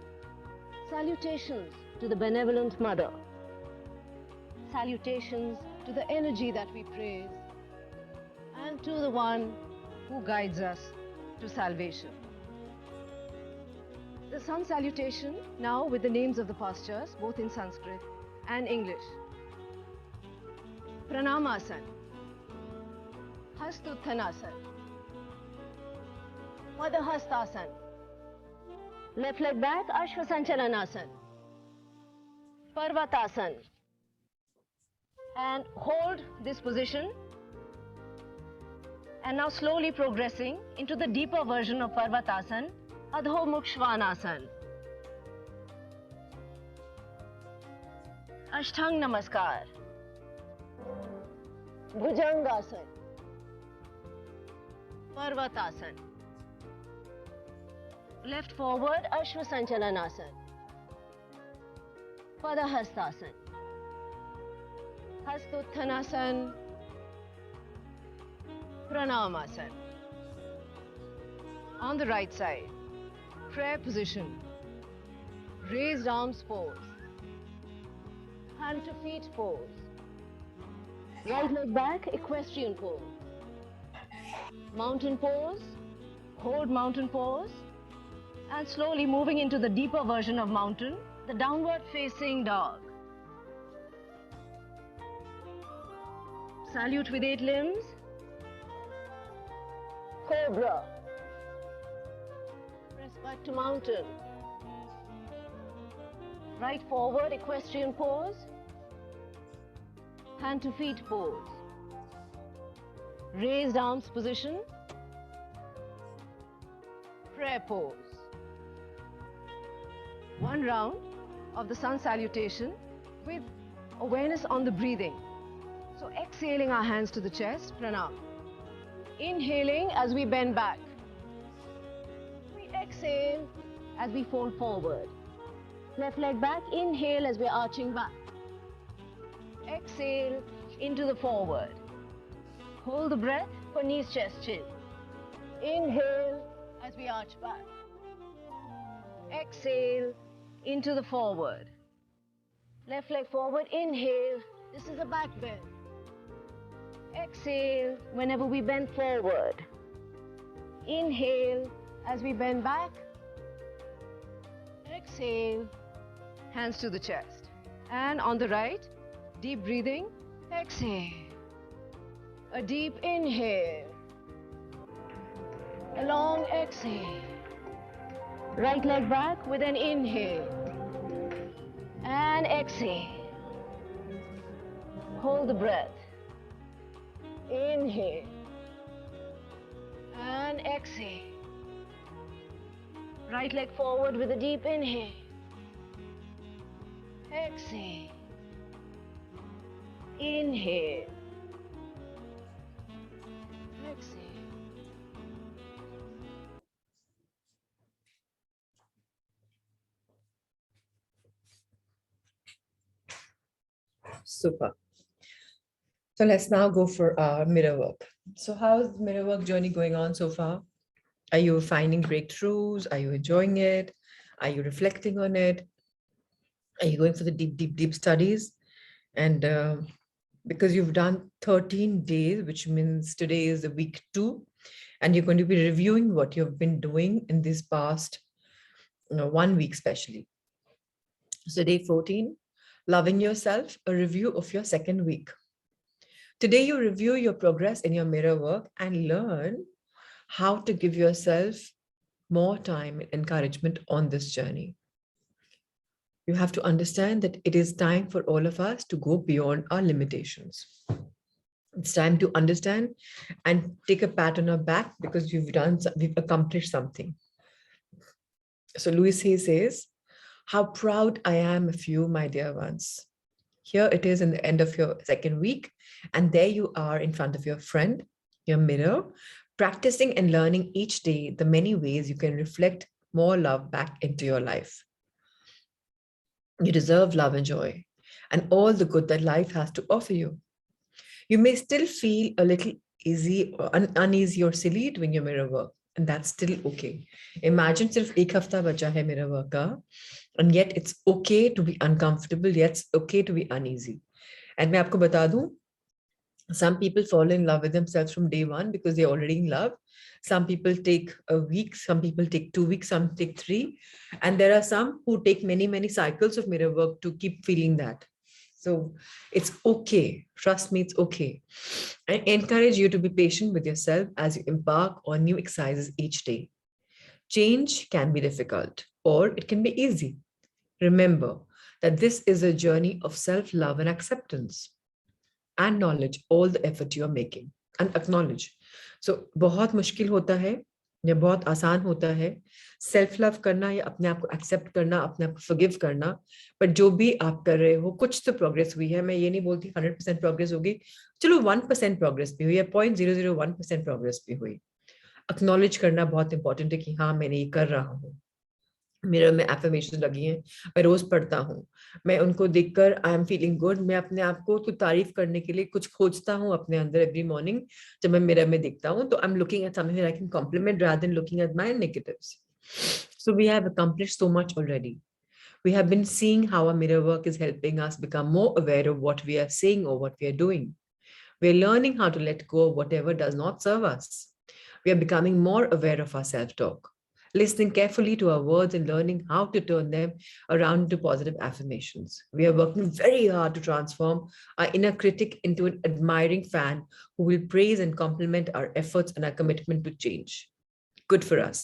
Salutations to the benevolent mother. Salutations to the energy that we praise, and to the one who guides us to salvation. The sun salutation now with the names of the postures, both in Sanskrit and English. Pranamasan, Hastutthanasan, Padhastasan, left leg back, Ashvasanchalanasana, Parvatasan. And hold this position, and now slowly progressing into the deeper version of Parvatasan, Adho Mukh Svanasana. Ashtang Namaskar, Bhujangasana, Parvatasan, left forward Ashvasanchalanasana, Padahastasana, Hastutthanasan, Pranamasan. On the right side, prayer position, raised arms pose, hand to feet pose, right leg back, equestrian pose, mountain pose, hold mountain pose, and slowly moving into the deeper version of mountain, the downward facing dog. Salute with 8 limbs, cobra, press back to mountain, right forward, equestrian pose, hand to feet pose, raised arms position, prayer pose. One round of the sun salutation with awareness on the breathing. So exhaling our hands to the chest, pranam. Inhaling as we bend back. We exhale as we fold forward. Left leg back, inhale as we're arching back. Exhale into the forward. Hold the breath for knees, chest, chin. Inhale as we arch back. Exhale into the forward. Left leg forward, inhale. This is a back bend. Exhale whenever we bend forward. Inhale as we bend back. Exhale, hands to the chest. And on the right, deep breathing. Exhale. A deep inhale. A long exhale. Right leg back with an inhale. And exhale. Hold the breath. Inhale. And exhale. Right leg forward with a deep inhale. Exhale. Inhale. Exhale. Super. So let's now go for our mirror work. So how's the mirror work journey going on so far? Are you finding breakthroughs? Are you enjoying it? Are you reflecting on it? Are you going for the deep studies? And because you've done 13 days, which means today is the week 2, and you're going to be reviewing what you've been doing in this past 1 week, especially. So day 14, loving yourself, a review of your second week. Today, you review your progress in your mirror work and learn how to give yourself more time and encouragement on this journey. You have to understand that it is time for all of us to go beyond our limitations. It's time to understand and take a pat on our back because we've accomplished something. So Louis Hay says, how proud I am of you, my dear ones. Here it is in the end of your second week, and there you are in front of your friend, your mirror, practicing and learning each day the many ways you can reflect more love back into your life. You deserve love and joy and all the good that life has to offer you. You may still feel a little uneasy or silly doing your mirror work, and that's still okay. Imagine sirf ek hafta bacha hai mirror work ka, and yet it's okay to be uncomfortable, yet it's okay to be uneasy. And मैं आपको बता दूं, some people fall in love with themselves from day 1 because they're already in love. Some people take a week, some people take 2 weeks, some take 3. And there are some who take many cycles of mirror work to keep feeling that. So it's okay. Trust me, it's okay. I encourage you to be patient with yourself as you embark on new exercises each day. Change can be difficult or it can be easy. Remember that this is a journey of self-love and acceptance. And knowledge all the effort you are making and acknowledge. So बहुत मुश्किल होता है या बहुत आसान होता है self love करना या अपने आप को एक्सेप्ट करना, अपने आप को फॉरगिव करना, पर जो भी आप कर रहे हो कुछ तो प्रोग्रेस हुई है. मैं ये नहीं बोलती 100% प्रोग्रेस होगी, चलो 1% प्रोग्रेस भी हुई है, 0.001% प्रोग्रेस भी हुई. एक्नॉलेज करना बहुत इंपॉर्टेंट है कि हाँ मैंने ये कर रहा हूँ. मिरर में एफर्मेशन लगी हैं, मैं रोज पढ़ता हूँ, मैं उनको देखकर आई एम फीलिंग गुड, मैं अपने आप को तो तारीफ करने के लिए कुछ खोजता हूँ अपने अंदर एवरी मॉर्निंग। जब मैं मिरर में देखता हूँ तो I am looking at something I can compliment rather than looking at my negatives. So we have accomplished so much already. We have been seeing how our mirror work is helping us become more aware of what we are saying or what we are doing. We are learning how to let go of whatever does not serve us. We are becoming more aware of our self-talk, listening carefully to our words and learning how to turn them around into positive affirmations. We are working very hard to transform our inner critic into an admiring fan who will praise and compliment our efforts and our commitment to change. Good for us.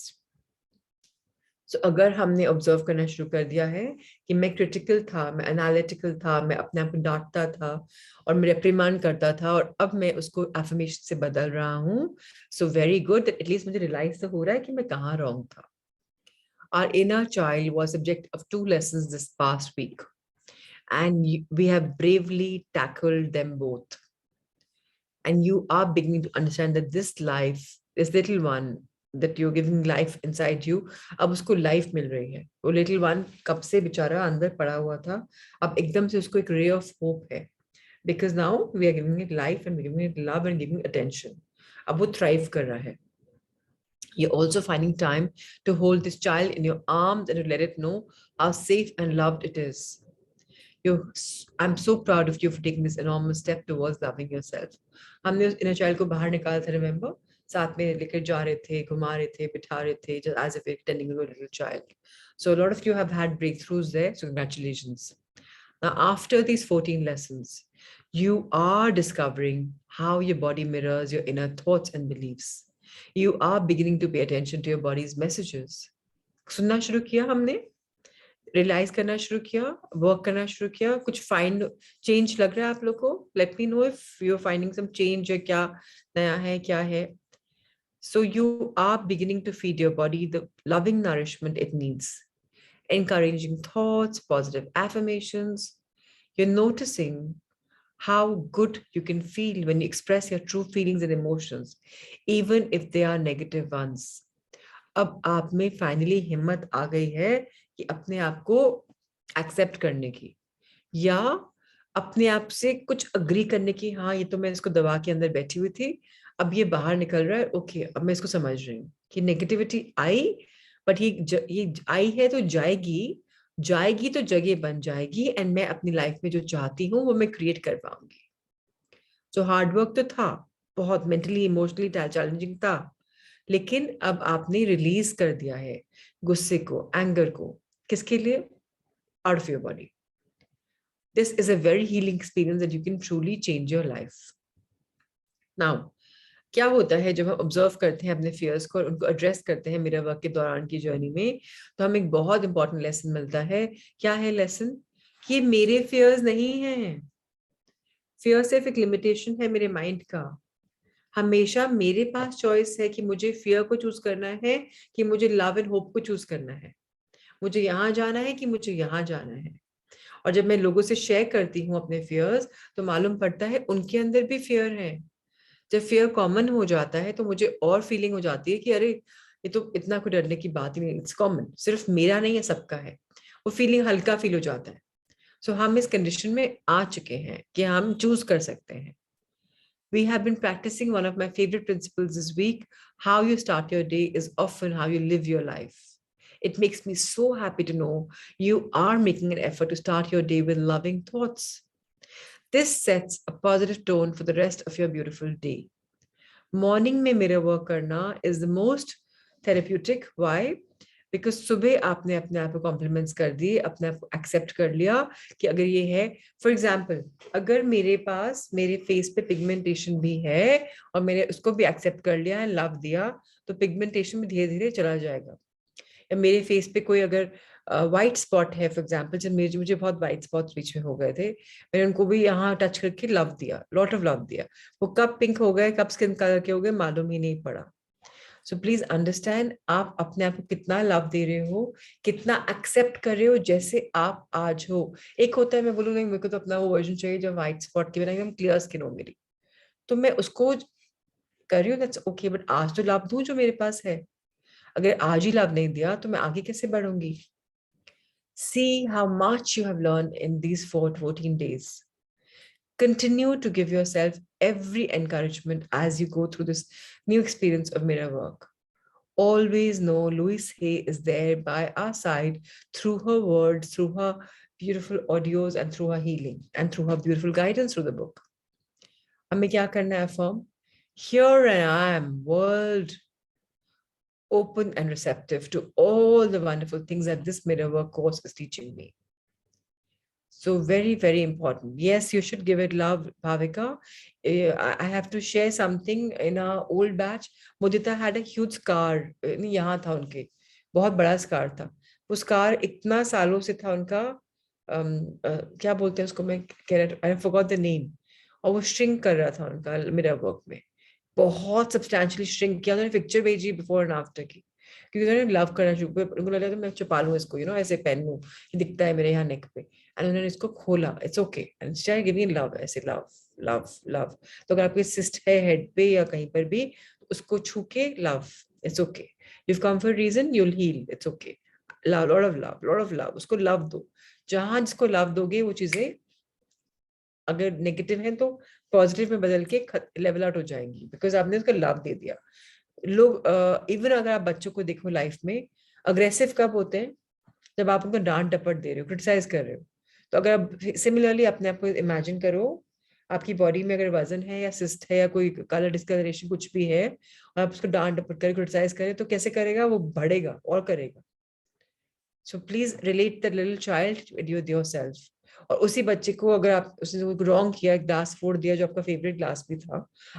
So, अगर हमने observe करना शुरू कर दिया है कि मैं critical था, मैं एनालिटिकल था, मैं अपने आप को डांटता था और मैं रिप्रीमांड करता था, और अब मैं उसको एफर्मेशन से बदल रहा हूँ, so very good that at least मुझे रियलाइज तो हो रहा है कि मैं कहाँ रॉन्ग था. Our inner child was subject of 2 lessons this past week, and we have bravely tackled them both. And you are beginning to understand that this life, this little one that you're giving life inside you, अब उसको life मिल रही है. वो little one कब से बेचारा अंदर पड़ा हुआ था, अब एकदम से उसको एक रे ऑफ होप है, because now we are giving it life and we're giving it love and giving attention. अब वो थ्राइव कर रहा है. You're also finding time to hold this child in your arms and to let it know how safe and loved it is. I'm so proud of you for taking this enormous step towards loving yourself. हमने उस inner child को बाहर निकाला था, remember? साथ में लेकर जा रहे थे, घुमा रहे थे, बिठा रहे थे, just as if we're tending to a little child. So a lot of you have had breakthroughs there, so congratulations. Now, after these 14 lessons, you are discovering how your body mirrors your inner thoughts and beliefs. You are beginning to pay attention to your body's messages. सुनना शुरू किया हमने, realise करना शुरू किया, work करना शुरू किया, कुछ फाइंड चेंज लग रहा है आप लोग को? Let me know if you are finding some change, क्या नया है, क्या है. So you are beginning to feed your body the loving nourishment it needs. Encouraging thoughts, positive affirmations. You're noticing how good you can feel when you express your true feelings and emotions, even if they are negative ones. अब आप में finally हिम्मत आ गई है कि अपने आप को एक्सेप्ट करने की, या अपने आप से कुछ अग्री करने की. हाँ, ये तो मैं इसको दबा के अंदर बैठी हुई थी, अब ये बाहर निकल रहा है. ओके, अब मैं इसको समझ रही हूँ कि नेगेटिविटी आई, बट ये आई है तो जाएगी, जाएगी तो जगह बन जाएगी, एंड मैं अपनी लाइफ में जो चाहती हूँ वो मैं क्रिएट कर पाऊंगी. तो हार्डवर्क तो था, बहुत मेंटली इमोशनली चैलेंजिंग था, लेकिन अब आपने रिलीज कर दिया है गुस्से को, एंगर को. किसके लिए? Out of your body. This is a very healing experience that you can truly change your life. Now, क्या होता है जब हम ऑब्जर्व करते हैं अपने फियर्स को और उनको एड्रेस करते हैं मिरर वर्क के दौरान की जर्नी में, तो हमें एक बहुत इंपॉर्टेंट लेसन मिलता है. क्या है लेसन? कि मेरे फियर्स नहीं हैं. फियर सिर्फ एक लिमिटेशन है मेरे माइंड का. हमेशा मेरे पास चॉइस है कि मुझे फियर को चूज करना है कि मुझे लव एंड होप को चूज करना है, मुझे यहाँ जाना है कि मुझे यहाँ जाना है. और जब मैं लोगों से शेयर करती हूँ अपने फियर्स, तो मालूम पड़ता है उनके अंदर भी फियर है. जब फियर कॉमन हो जाता है तो मुझे और फीलिंग हो जाती है कि अरे ये तो इतना कोई डरने की बात ही नहीं, इट्स कॉमन, सिर्फ मेरा नहीं है, सबका है. वो फीलिंग हल्का फील हो जाता है. सो हम इस कंडीशन में आ चुके हैं कि हम चूज कर सकते हैं. We have been practicing one of my favorite principles this week. How you start your day is often how you live your life. It makes me so happy to know you are making an effort to start your day with loving thoughts. This sets a positive tone for the rest of your beautiful day. Morning में mirror work करना is the most therapeutic. Why? Because सुबह आपने अपने आप को compliments कर दिए, अपने आप को एक्सेप्ट कर लिया कि अगर ये है, फॉर एग्जाम्पल अगर मेरे पास मेरे फेस पे पिगमेंटेशन भी है और मैंने उसको भी एक्सेप्ट कर लिया है, लव दिया, तो पिगमेंटेशन भी धीरे धीरे चला जाएगा. या मेरे फेस पे कोई अगर व्हाइट स्पॉट है, फॉर एग्जाम्पल जब मुझे बहुत व्हाइट स्पॉट्स बीच में हो गए थे, मैंने उनको भी यहाँ टच करके लव दिया, लॉट ऑफ लव दिया. वो कब पिंक हो गए, कब स्किन कलर के हो गए, मालूम ही नहीं पड़ा. सो प्लीज अंडरस्टैंड आप अपने आप को कितना लव दे रहे हो, कितना एक्सेप्ट कर रहे हो जैसे आप आज हो. एक होता है मैं बोलूँगा मेरे को तो अपना वो वर्जन चाहिए जब व्हाइट स्पॉट की बना एकदम क्लियर स्किन हो मेरी, तो मैं उसको कर रही हूँ, दैट्स ओके, बट आज तो लव दूं जो मेरे पास है. अगर आज ही लव नहीं दिया तो मैं आगे कैसे बढ़ूंगी? See how much you have learned in these 14 days. Continue to give yourself every encouragement as you go through this new experience of mirror work. Always know Louise Hay is there by our side through her words, through her beautiful audios, and through her healing, and through her beautiful guidance through the book. हमें क्या करना है affirm? Here I am, world, open and receptive to all the wonderful things that this mirror work course is teaching me. So very, very important. Yes, you should give it love, Bhavika. I have to share something. In our old batch, Mudita had a huge scar. नहीं, यहाँ था उनके बहुत बड़ा scar था. वो scar इतना सालों से था उनका. क्या बोलते हैं उसको, मैं I forgot the name. और वो shrink कर रहा था उनका mirror work में. बहुत substantially shrink किया. उन्होंने picture भेजी before and after की. क्योंकि उन्होंने लव करना शुरू किया. उनको लगा था मैं छुपा लूँ इसको, ऐसे पहन लूँ, ये दिखता है मेरे यहाँ नेक पे. एंड उन्होंने इसको खोला. It's okay and start giving love, ऐसे लव लव लव. तो अगर आपकी सिस्ट है हेड पे या कहीं पर भी, उसको छू के love. It's okay, you come for reason, you will heal. It's okay. Love, lot of love, lot of love. उसको लव दो. जहां जिसको लव दोगे वो चीजें अगर नेगेटिव है तो पॉजिटिव में बदल के लेवल आउट हो जाएंगी, बिकॉज आपने उसको लव दे दिया. लोग इवन अगर आप बच्चों को देखो लाइफ में, अग्रेसिव कब होते हैं? जब आप उनको डांट डपट दे रहे हो, क्रिटिसाइज कर रहे हो. तो अगर आप सिमिलरली अपने आप को इमेजिन करो, आपकी बॉडी में अगर वजन है या सिस्ट है या कोई कलर डिस्कलरेशन कुछ भी है, और आप उसको डांट डपट करें, क्रिटिसाइज करें, तो कैसे करेगा? वो बढ़ेगा और करेगा. So please relate the little child with yourself. और उसी बच्चे को अगर आप उसने रॉन्ग किया, ग्लास फोड़ दिया जो आपका फेवरेट ग्लास भी था,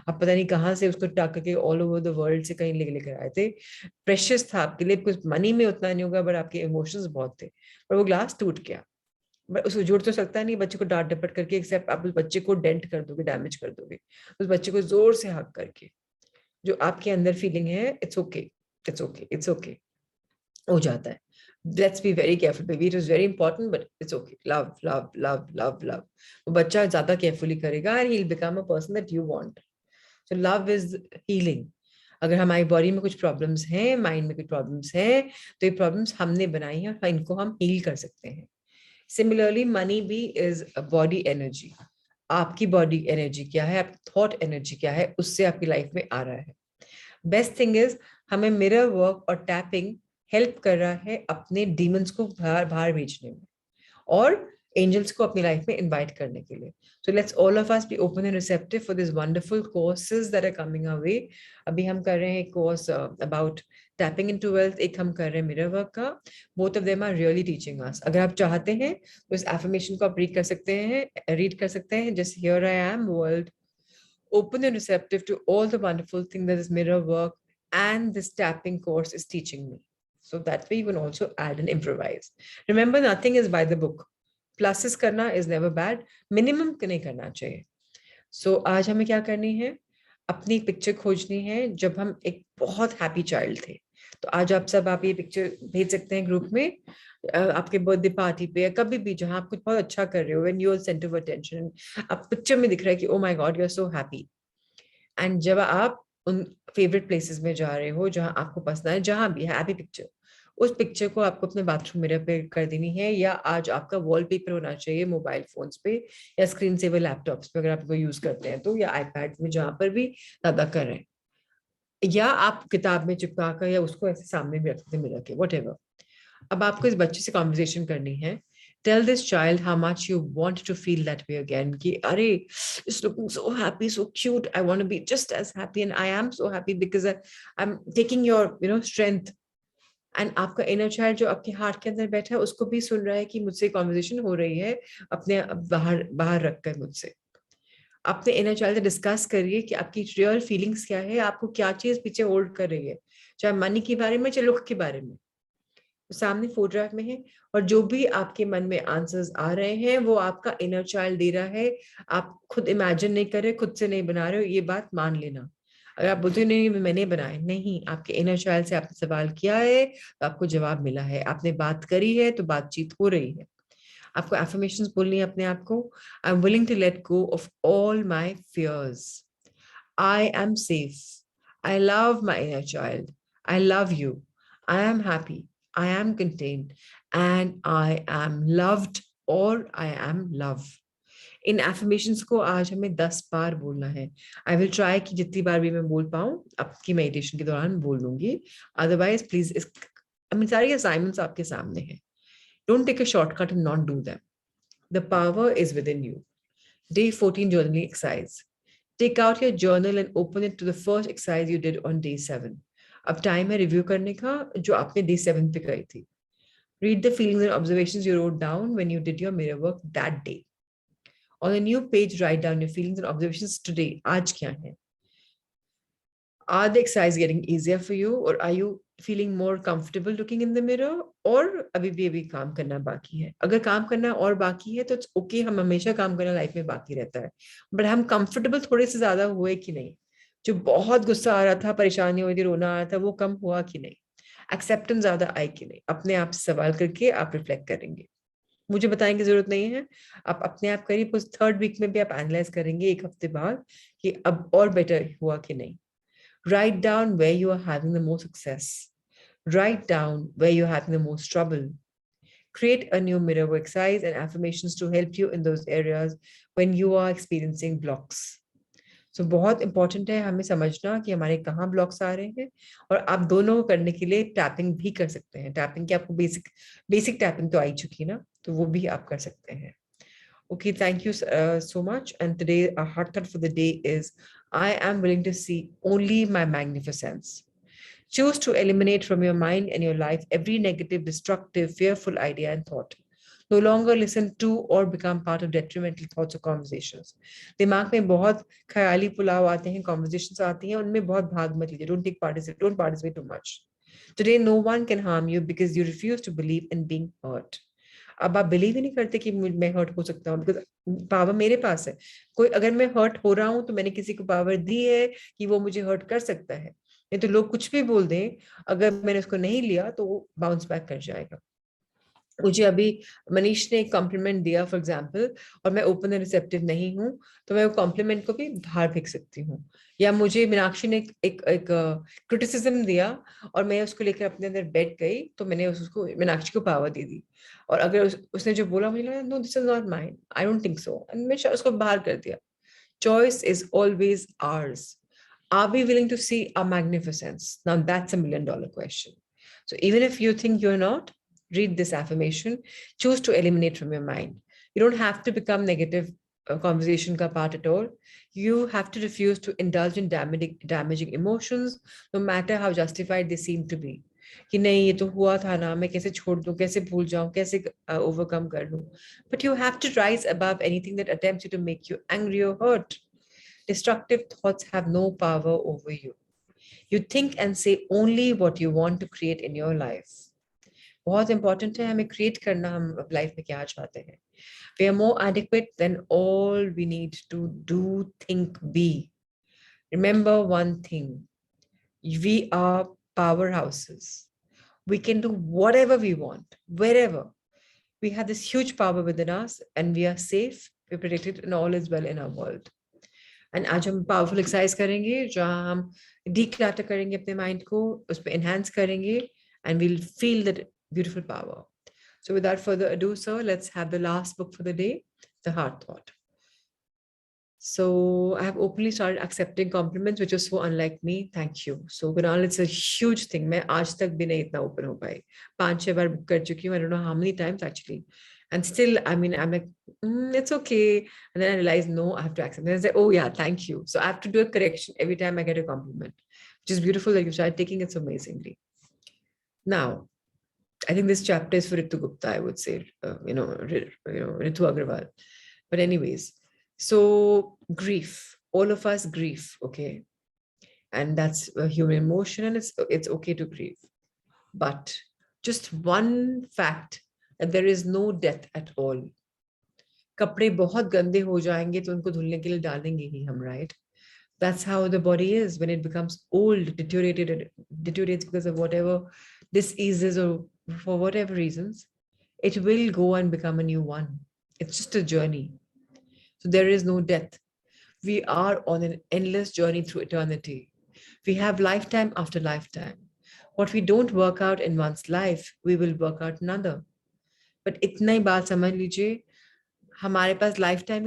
आप पता नहीं कहाँ से उसको टक के ऑल ओवर द वर्ल्ड से कहीं लेकर आए थे, प्रेशियस था आपके लिए, कुछ मनी में उतना नहीं होगा बट आपके इमोशंस बहुत थे, पर वो ग्लास टूट गया. बट उसको जुड़ तो सकता नहीं बच्चे को डांट डपट करके, एक्सेप्ट आप उस बच्चे को डेंट कर दोगे, डैमेज कर दोगे. उस बच्चे को जोर से हक करके, जो आपके अंदर फीलिंग है, it's okay, it's okay, it's okay, हो जाता है. Let's be very careful, baby. It is very important, but it's okay. Love, love, love, love, love. वो बच्चा ज्यादा carefully करेगा and he'll become a person that you want. So love is healing. अगर हमारी body में कुछ problems हैं, mind में कुछ प्रॉब्लम्स हैं, तो ये प्रॉब्लम्स हमने बनाई हैं और इनको हम हील कर सकते हैं. सिमिलरली मनी भी इज बॉडी एनर्जी. आपकी बॉडी एनर्जी क्या है, आपकी थॉट एनर्जी क्या है, उससे आपकी लाइफ में आ रहा है. बेस्ट थिंग इज हमें मिरर वर्क और टैपिंग हेल्प कर रहा है अपने डीमंस को बाहर भेजने में और एंजल्स को अपनी लाइफ में इनवाइट करने के लिए. So let's all of us be open and receptive for this wonderful courses that are coming our way. अभी हम कर रहे हैं course about tapping into wealth, एक हम कर रहे हैं मिरर वर्क का. Both of them are really teaching us. अगर आप चाहते हैं तो इस एफर्मेशन को आप रीड कर सकते हैं, जैसे here I am world, open and receptive to all the wonderful things that this mirror work and this tapping course is teaching me. So that way you can also add and improvise. Remember, nothing is by the book. Pluses करना is never bad. Minimum नहीं करना चाहिए. So आज हमें क्या करनी है? अपनी पिक्चर खोजनी है जब हम एक बहुत हैप्पी चाइल्ड थे. तो आज आप ये पिक्चर भेज सकते हैं ग्रुप में, आपके बर्थडे पार्टी पे या कभी भी जहां आप कुछ बहुत अच्छा कर रहे हो, when you are centre of attention, आप पिक्चर में दिख रहा है कि oh my God you are so happy. And जब आप उन फेवरेट प्लेसेस में जा रहे हो जहां आपको पसंद है, जहां भी हैप्पी पिक्चर, उस पिक्चर को आपको अपने बाथरूम मिरर पे कर देनी है, या आज आपका वॉलपेपर होना चाहिए मोबाइल फोन्स पे या स्क्रीन सेवर लैपटॉप्स पे अगर आप इसको यूज करते हैं तो, या आईपैड में जहां पर भी ज्यादा कर रहे हैं, या आप किताब में चिपका कर या उसको ऐसे सामने भी रख सकते हैं मिरर के, व्हाटएवर. अब आपको इस बच्चे से कॉन्वर्सेशन करनी है. Tell this child how much you want to feel that way again. कि अरे, it's looking so happy, so cute. I want to be just as happy, and I am so happy because I'm taking your, strength. And आपका inner child जो आपके heart के अंदर बैठा है, उसको भी सुन रहा है कि मुझसे कॉन्वर्सेशन हो रही है, अपने बाहर रखकर मुझसे. अपने इनर चाइल्ड से डिस्कस करिए कि आपकी रियल फीलिंग्स क्या है, आपको क्या चीज पीछे होल्ड कर रही है, चाहे मनी के बारे में, चाहे लुक के बारे में. सामने फोटोग्राफ में है, और जो भी आपके मन में आंसर्स आ रहे हैं वो आपका इनर चाइल्ड दे रहा है. आप खुद इमेजिन नहीं कर रहे, खुद से नहीं बना रहे हो, ये बात मान लेना. अगर आप बोलते हो नहीं मैंने बनाए, नहीं, आपके इनर चाइल्ड से आपने सवाल किया है तो आपको जवाब मिला है, आपने बात करी है तो बातचीत हो रही है. आपको एफर्मेशंस बोलनी है अपने आप को. I am willing to let go of all my fears. I am safe. I love my inner child. I love you. I am happy, I am contained, and I am loved or I am love. In affirmations को आज हमें 10 बार बोलना है. I will try कि जितनी बार भी मैं बोल पाऊं आपकी मेडिटेशन के दौरान बोल लूंगी. अदरवाइज प्लीज सारी असाइनमेंट्स आपके सामने हैं. Don't take a shortcut and not do them. The power is within you. Day 14 journaling exercise. Take out your journal and open it to the first exercise you did on day 7. अब time है review करने का जो आपने day 7 पे करी थी. Read the feelings and observations you wrote down when you did your mirror work that day. On a new page, write down your feelings and observations today. आज क्या है? Are the exercises getting easier for you, or are you feeling more comfortable looking in the mirror, or अभी काम करना बाकी है? अगर काम करना और बाकी है तो it's okay, हम हमेशा काम करना लाइफ में बाकी रहता है, बट हम comfortable थोड़े से ज्यादा हुए कि नहीं? जो बहुत गुस्सा आ रहा था, परेशानी हो रही थी, रोना आ रहा था, वो कम हुआ कि नहीं? एक्सेप्टेंस ज्यादा आई कि नहीं? अपने आप से सवाल करके आप रिफ्लेक्ट करेंगे. मुझे बताने की जरूरत नहीं है, आप अपने आप करिए. उस 3rd वीक में भी आप एनालाइज करेंगे एक हफ्ते बाद कि अब और बेटर हुआ कि नहीं. Write down where you are having the most success. Write down where you're having the most trouble. Create a new mirror exercise and affirmations to help you in those areas when you are experiencing blocks. So बहुत important है हमें समझना कि हमारे कहाँ blocks आ रहे हैं, और आप दोनों को करने के लिए टैपिंग भी कर सकते हैं. टैपिंग की आपको बेसिक टैपिंग तो आई चुकी ना, तो वो भी आप कर सकते हैं. Okay, thank you so much. And today, our heart thought for the day is, I am willing to see only my magnificence. Choose to eliminate from your mind and your life every negative, destructive, fearful idea and thought. No longer listen to or become part of detrimental thoughts or conversations. दिमाग में बहुत ख्याली पुलाव आते हैं, conversations आती हैं, उनमें बहुत भाग मत लीजिए. Don't participate too much. Today, no one can harm you because you refuse to believe in being hurt. अब आप बिलीव ही नहीं करते कि मैं हर्ट हो सकता हूँ, बिकॉज पावर मेरे पास है. कोई अगर मैं हर्ट हो रहा हूँ तो मैंने किसी को पावर दी है कि वो मुझे हर्ट कर सकता है. नहीं तो लोग कुछ भी बोल दें, अगर मैंने उसको नहीं लिया तो वो बाउंस बैक कर जाएगा. मुझे अभी मनीष ने एक कॉम्प्लीमेंट दिया फॉर एग्जाम्पल, और मैं ओपन एंड रिसेप्टिव नहीं हूँ, तो मैं वो कॉम्प्लीमेंट को भी बाहर फेंक सकती हूँ. या मुझे मीनाक्षी ने एक क्रिटिसिज्म दिया और मैं उसको लेकर अपने अंदर बैठ गई, तो मैंने उसको मीनाक्षी को पावर दे दी. और अगर उसने जो बोला, मुझे लगा no this is not mine, I don't think so, and मैं उसको बाहर कर दिया. Choice is always ours. Are we willing to see our magnificence? Now that's a $1,000,000 question. So even if you think you're not, read this affirmation. Choose to eliminate from your mind. You don't have to become negative conversation ka part at all. You have to refuse to indulge in damaging emotions, no matter how justified they seem to be. कि नहीं ये तो हुआ था ना, मैं कैसे छोड़ दूं, कैसे भूल जाऊं, कैसे overcome कर लूं. But you have to rise above anything that attempts you to make you angry or hurt. Destructive thoughts have no power over you. You think and say only what you want to create in your life. बहुत important है हमें create करना, हम life में क्या चाहते हैं. We are more adequate than all we need to do, think, be. Remember one thing, we are powerhouses. We can do whatever we want, wherever. We have this huge power within us and we are safe, we're protected, and all is well in our world. And आज हम powerful exercise करेंगे जहाँ हम declutter करेंगे अपने mind को, उस पर एनहांस करेंगे, and we'll feel that beautiful power. So without further ado, sir, let's have the last book for the day, The Heart Thought. So I have openly started accepting compliments, which is so unlike me. Thank you. So Kunal, it's a huge thing. मैं आज तक भी नहीं इतना open हो पाई. 5-6 बार book कर चुकी हूँ. I don't know how many times actually. And still, I mean, I'm like, it's okay. And then I realize, no, I have to accept. And I say, oh yeah, thank you. So I have to do a correction every time I get a compliment, which is beautiful that you started taking it so amazingly. Now, I think this chapter is for Ritu Gupta, I would say, Ritu Agrawal. But anyways, so grief, all of us grieve, okay? And that's a human emotion, and it's okay to grieve. But just one fact, that there is no death at all. कपड़े बहुत गंदे हो जाएंगे तो उनको धुलने के लिए डालेंगे ही हम, right? That's how the body is when it becomes old, deteriorates because of whatever diseases or for whatever reasons. It will go and become a new one. It's just a journey. So there is no death. We are on an endless journey through eternity. We have lifetime after lifetime. What we don't work out in one's life, we will work out another. But इतना ही बात समझ लीजिए, हमारे पास life time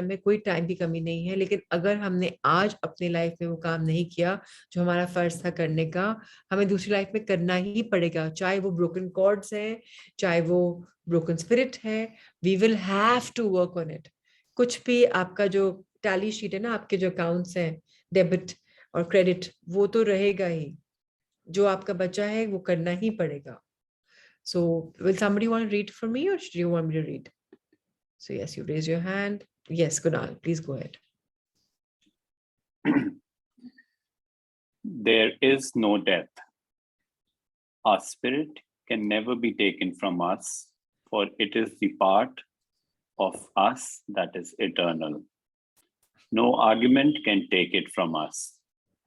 में कोई time की कमी नहीं है, लेकिन अगर हमने आज अपने लाइफ में वो काम नहीं किया जो हमारा फर्ज था करने का, हमें दूसरी लाइफ में करना ही पड़ेगा, चाहे वो ब्रोकन कॉर्ड्स है, चाहे वो ब्रोकन स्पिरिट है, we will have to work on it. कुछ भी आपका जो टैली शीट है ना, आपके जो अकाउंट्स हैं, डेबिट और क्रेडिट, वो तो रहेगा ही. जो आपका बचा है वो करना ही पड़ेगा. So will somebody want to read for me, or should you want me to read? So yes, you raise your hand. Yes, Kunal, please go ahead. There is no death. Our spirit can never be taken from us, for it is the part of us that is eternal. No argument can take it from us.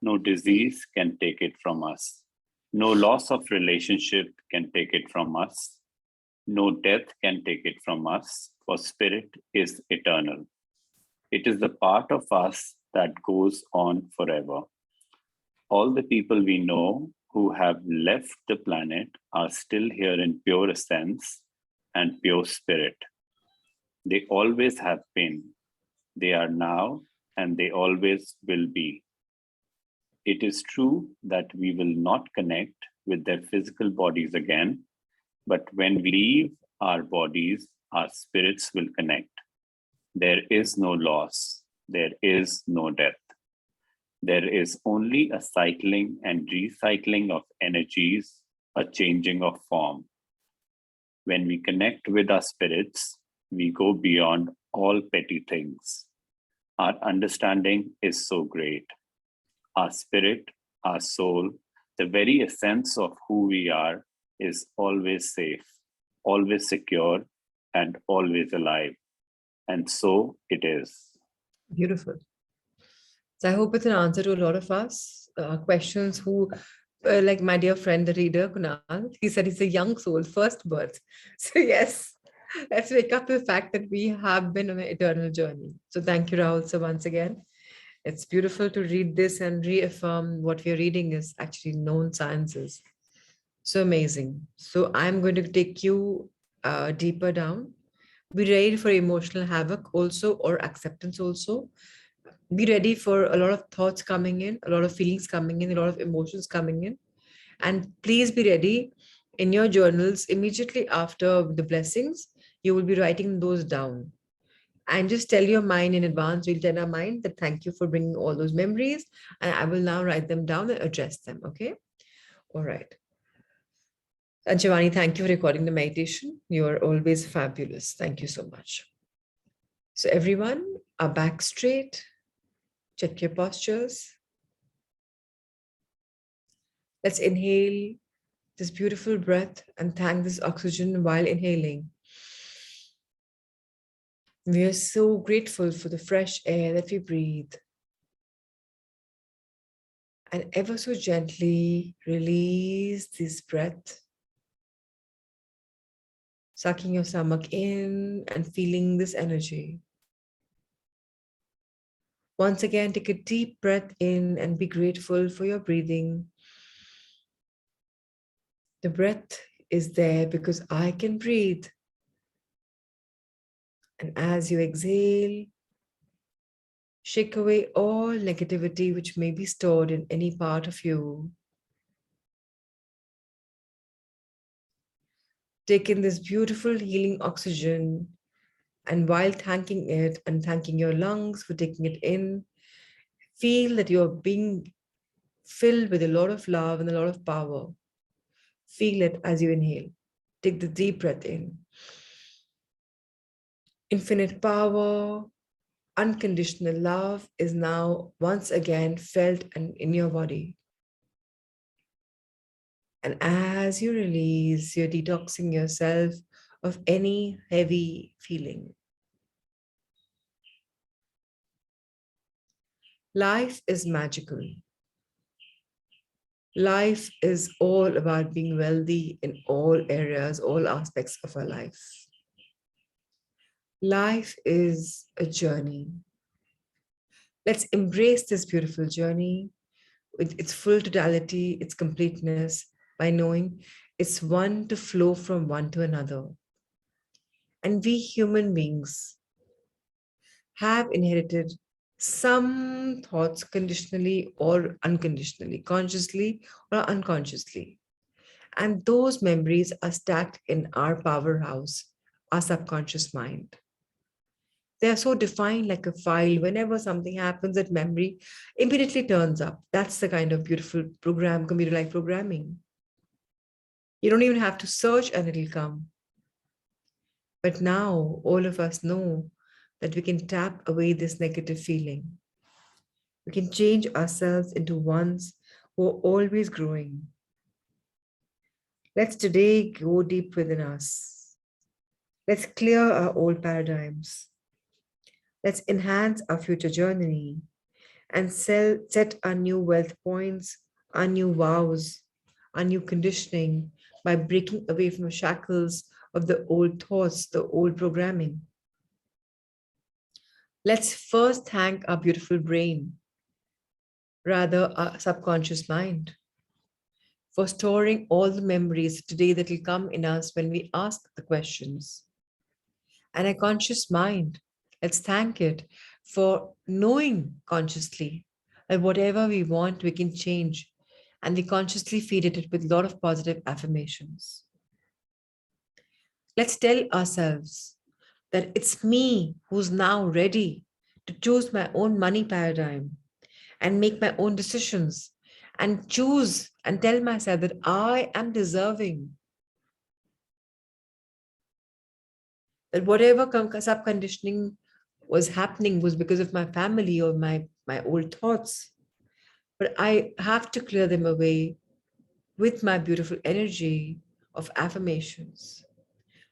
No disease can take it from us. No loss of relationship can take it from us. No death can take it from us, for spirit is eternal. It is the part of us that goes on forever. All the people we know who have left the planet are still here in pure essence and pure spirit. They always have been, they are now, and they always will be. It is true that we will not connect with their physical bodies again, but when we leave our bodies, our spirits will connect. There is no loss, there is no death. There is only a cycling and recycling of energies, a changing of form. When we connect with our spirits, we go beyond all petty things. Our understanding is so great. Our spirit, our soul, the very essence of who we are is always safe, always secure, and always alive. And so it is. Beautiful. So I hope it's an answer to a lot of us questions who, like my dear friend, the reader, Kunal, he said he's a young soul, first birth. So yes, let's wake up to the fact that we have been on an eternal journey. So thank you, Rahul. So once again, it's beautiful to read this and reaffirm what we're reading is actually known sciences. So amazing. So I'm going to take you deeper down. Be ready for emotional havoc also, or acceptance also. Be ready for a lot of thoughts coming in, a lot of feelings coming in, a lot of emotions coming in. And please be ready in your journals immediately after the blessings. You will be writing those down. And just tell your mind in advance, we'll tell our mind that thank you for bringing all those memories. And I will now write them down and address them. Okay. All right. And Shivani, thank you for recording the meditation. You are always fabulous. Thank you so much. So everyone, our back straight. Check your postures. Let's inhale this beautiful breath and thank this oxygen while inhaling. We are so grateful for the fresh air that we breathe. And ever so gently release this breath, sucking your stomach in and feeling this energy. Once again, take a deep breath in and be grateful for your breathing. The breath is there because I can breathe. And as you exhale, shake away all negativity which may be stored in any part of you. Take in this beautiful healing oxygen, and while thanking it and thanking your lungs for taking it in, feel that you're being filled with a lot of love and a lot of power. Feel it as you inhale. Take the deep breath in. Infinite power, unconditional love is now once again felt and in your body. And as you release, you're detoxing yourself of any heavy feeling. Life is magical. Life is all about being wealthy in all areas, all aspects of our life. Life is a journey. Let's embrace this beautiful journey with its full totality, its completeness, by knowing it's one to flow from one to another. And we human beings have inherited some thoughts conditionally or unconditionally, consciously or unconsciously. And those memories are stacked in our powerhouse, our subconscious mind. They are so defined like a file. Whenever something happens, that memory immediately turns up. That's the kind of beautiful program, computer like programming. You don't even have to search and it'll come. But now all of us know that we can tap away this negative feeling. We can change ourselves into ones who are always growing. Let's today go deep within us. Let's clear our old paradigms. Let's enhance our future journey and set our new wealth points, our new vows, our new conditioning by breaking away from the shackles of the old thoughts, the old programming. Let's first thank our beautiful brain, rather our subconscious mind, for storing all the memories today that will come in us when we ask the questions. And a conscious mind, let's thank it for knowing consciously that whatever we want, we can change. And we consciously feed it with a lot of positive affirmations. Let's tell ourselves that it's me who's now ready to choose my own money paradigm and make my own decisions and choose and tell myself that I am deserving. That whatever subconditioning was happening was because of my family or my old thoughts. But I have to clear them away with my beautiful energy of affirmations.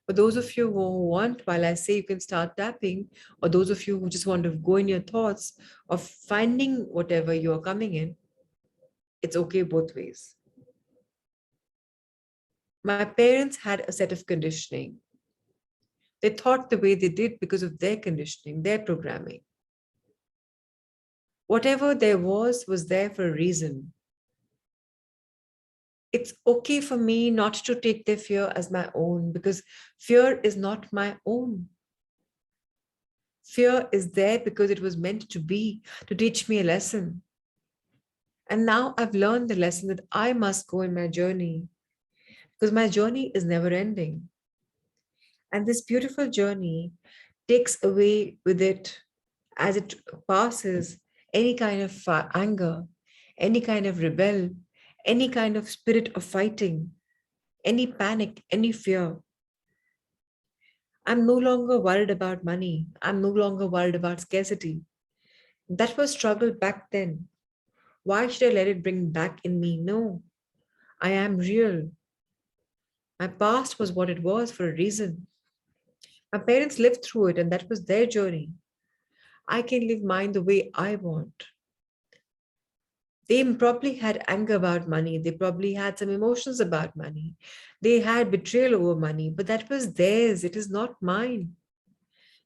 For those of you who want, while I say you can start tapping, or those of you who just want to go in your thoughts of finding whatever you are coming in, it's okay both ways. My parents had a set of conditioning. They thought the way they did because of their conditioning, their programming. Whatever there was there for a reason. It's okay for me not to take their fear as my own because fear is not my own. Fear is there because it was meant to be, to teach me a lesson. And now I've learned the lesson that I must go in my journey because my journey is never ending. And this beautiful journey takes away with it, as it passes, any kind of anger, any kind of rebel, any kind of spirit of fighting, any panic, any fear. I'm no longer worried about money. I'm no longer worried about scarcity. That was struggle back then. Why should I let it bring back in me? No, I am real. My past was what it was for a reason. My parents lived through it and that was their journey. I can live mine the way I want. They probably had anger about money. They probably had some emotions about money. They had betrayal over money, but that was theirs. It is not mine.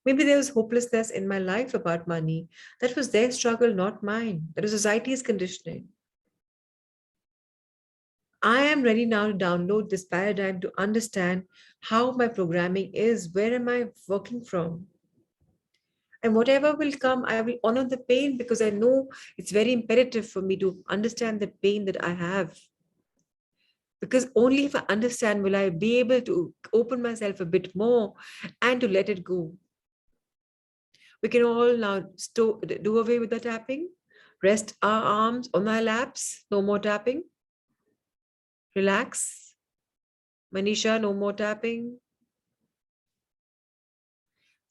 Maybe there was hopelessness in my life about money. That was their struggle, not mine. That was society's conditioning. I am ready now to download this paradigm to understand how my programming is. Where am I working from? And whatever will come, I will honor the pain because I know it's very imperative for me to understand the pain that I have. Because only if I understand will I be able to open myself a bit more and to let it go. We can all now do away with the tapping. Rest our arms on our laps. No more tapping. Relax. Manisha, no more tapping.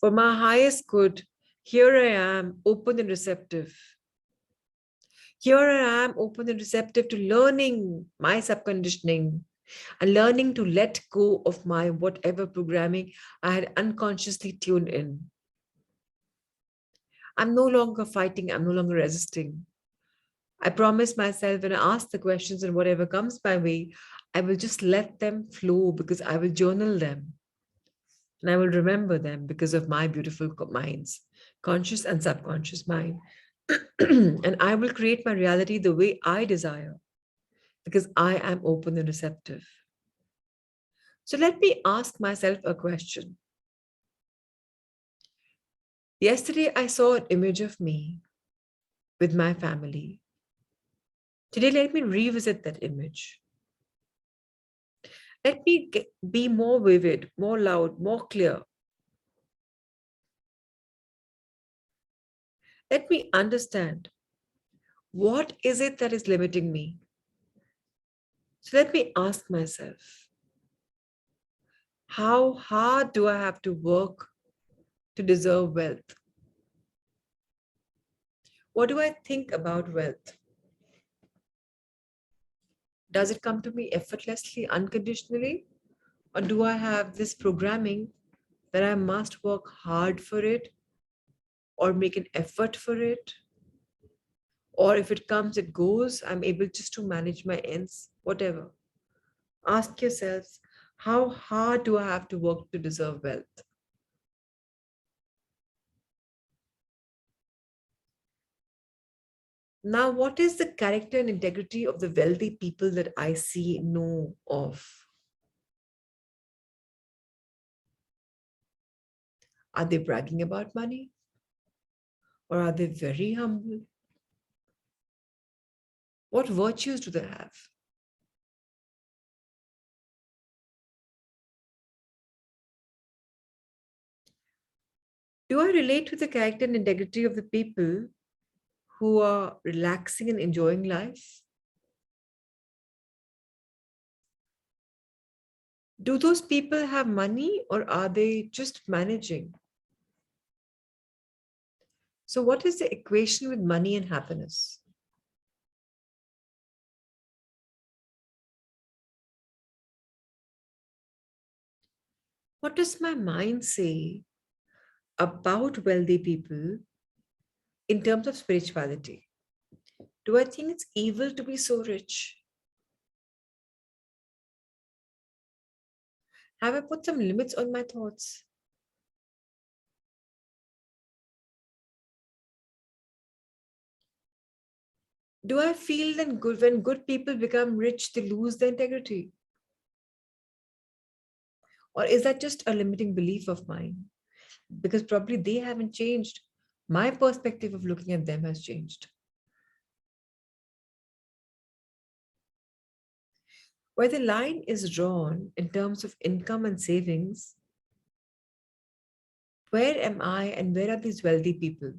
For my highest good, here I am, open and receptive. Here I am, open and receptive to learning my subconditioning and learning to let go of my whatever programming I had unconsciously tuned in. I'm no longer fighting, I'm no longer resisting. I promise myself when I ask the questions and whatever comes my way, I will just let them flow because I will journal them. And I will remember them because of my beautiful minds, conscious and subconscious mind. And I will create my reality the way I desire. because I am open and receptive. So let me ask myself a question. Yesterday, I saw an image of me with my family. Today, let me revisit that image. Let me be more vivid, more loud, more clear. Let me understand what is it that is limiting me. So let me ask myself, how hard do I have to work to deserve wealth? What do I think about wealth? Does it come to me effortlessly, unconditionally? Or do I have this programming that I must work hard for it or make an effort for it? Or if it comes, it goes, I'm able just to manage my ends, whatever. Ask yourselves, how hard do I have to work to deserve wealth? Now, what is the character and integrity of the wealthy people that I see, know of? Are they bragging about money? Or are they very humble? What virtues do they have? Do I relate to the character and integrity of the people who are relaxing and enjoying life? Do those people have money or are they just managing? So, what is the equation with money and happiness? What does my mind say about wealthy people in terms of spirituality? Do I think it's evil to be so rich? Have I put some limits on my thoughts? Do I feel that good when good people become rich, they lose their integrity? Or is that just a limiting belief of mine? Because probably they haven't changed. My perspective of looking at them has changed. Where the line is drawn in terms of income and savings, where am I and where are these wealthy people?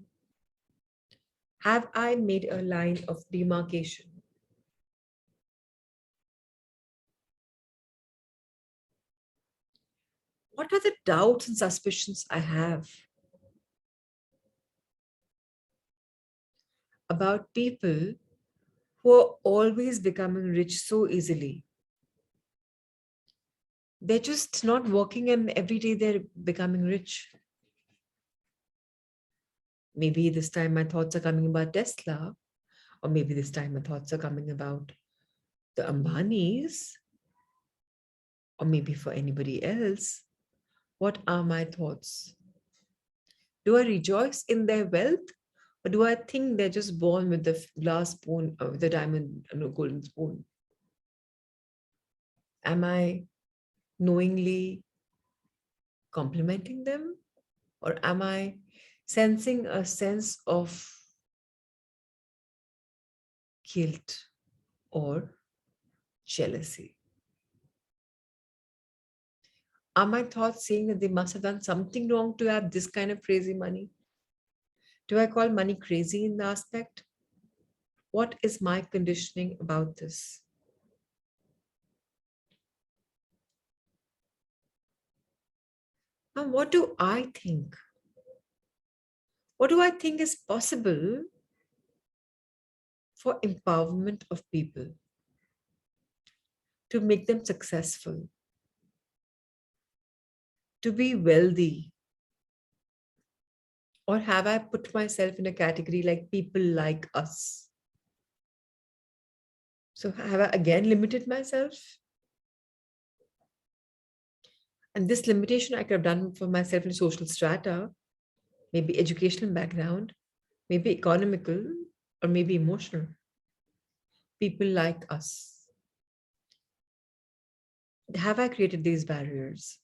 Have I made a line of demarcation? What are the doubts and suspicions I have about people who are always becoming rich so easily? They're just not working and every day they're becoming rich. Maybe this time my thoughts are coming about Tesla, or maybe this time my thoughts are coming about the Ambanis, or maybe for anybody else. What are my thoughts? Do I rejoice in their wealth, or do I think they're just born with the glass spoon, with the diamond and a golden spoon? Am I knowingly complimenting them, or am I sensing a sense of guilt or jealousy? Are my thoughts saying that they must have done something wrong to have this kind of crazy money? Do I call money crazy in the aspect? What is my conditioning about this? And what do I think? What do I think is possible for empowerment of people to make them successful, to be wealthy? Or have I put myself in a category like people like us? So have I again limited myself? And this limitation I could have done for myself in social strata, maybe educational background, maybe economical, or maybe emotional. People like us. Have I created these barriers?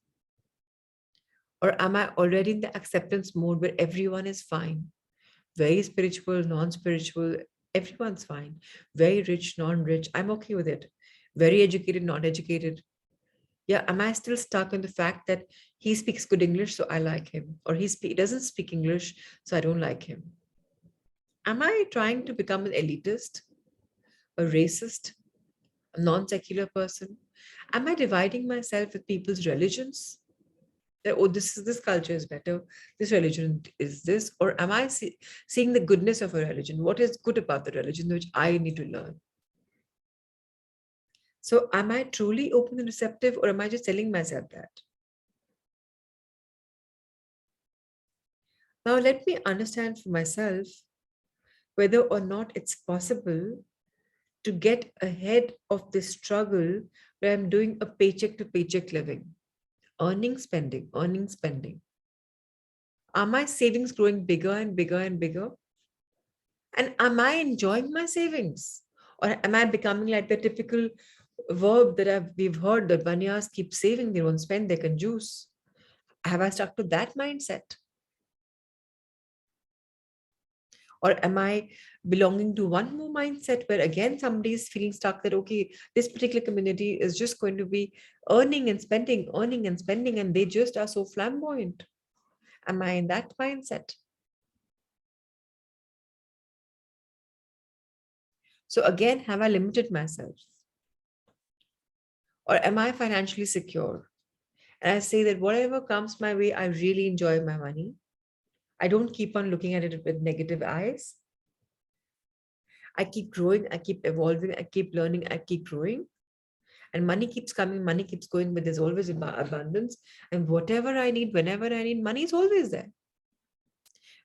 Or am I already in the acceptance mode where everyone is fine? Very spiritual, non-spiritual, everyone's fine. Very rich, non-rich, I'm okay with it. Very educated, not educated. Yeah, am I still stuck in the fact that he speaks good English, so I like him? Or doesn't speak English, so I don't like him? Am I trying to become an elitist, a racist, a non-secular person? Am I dividing myself with people's religions? That, oh, this culture is better, this religion is this, or am I seeing the goodness of a religion? What is good about the religion which I need to learn? So am I truly open and receptive, or am I just telling myself that? Now let me understand for myself whether or not it's possible to get ahead of this struggle where I'm doing a paycheck to paycheck living, earning, spending, earning, spending. Are my savings growing bigger and bigger and bigger? And am I enjoying my savings? Or am I becoming like the typical verb that we've heard that Banyas keep saving, they won't spend, they can juice? Have I stuck to that mindset? Or am I belonging to one more mindset where again somebody is feeling stuck that, okay, this particular community is just going to be earning and spending, and they just are so flamboyant? Am I in that mindset? So again, have I limited myself? Or am I financially secure? And I say that whatever comes my way, I really enjoy my money. I don't keep on looking at it with negative eyes. I keep growing, I keep evolving, I keep learning, I keep growing. And money keeps coming, money keeps going, but there's always abundance. And whatever I need, whenever I need, money is always there.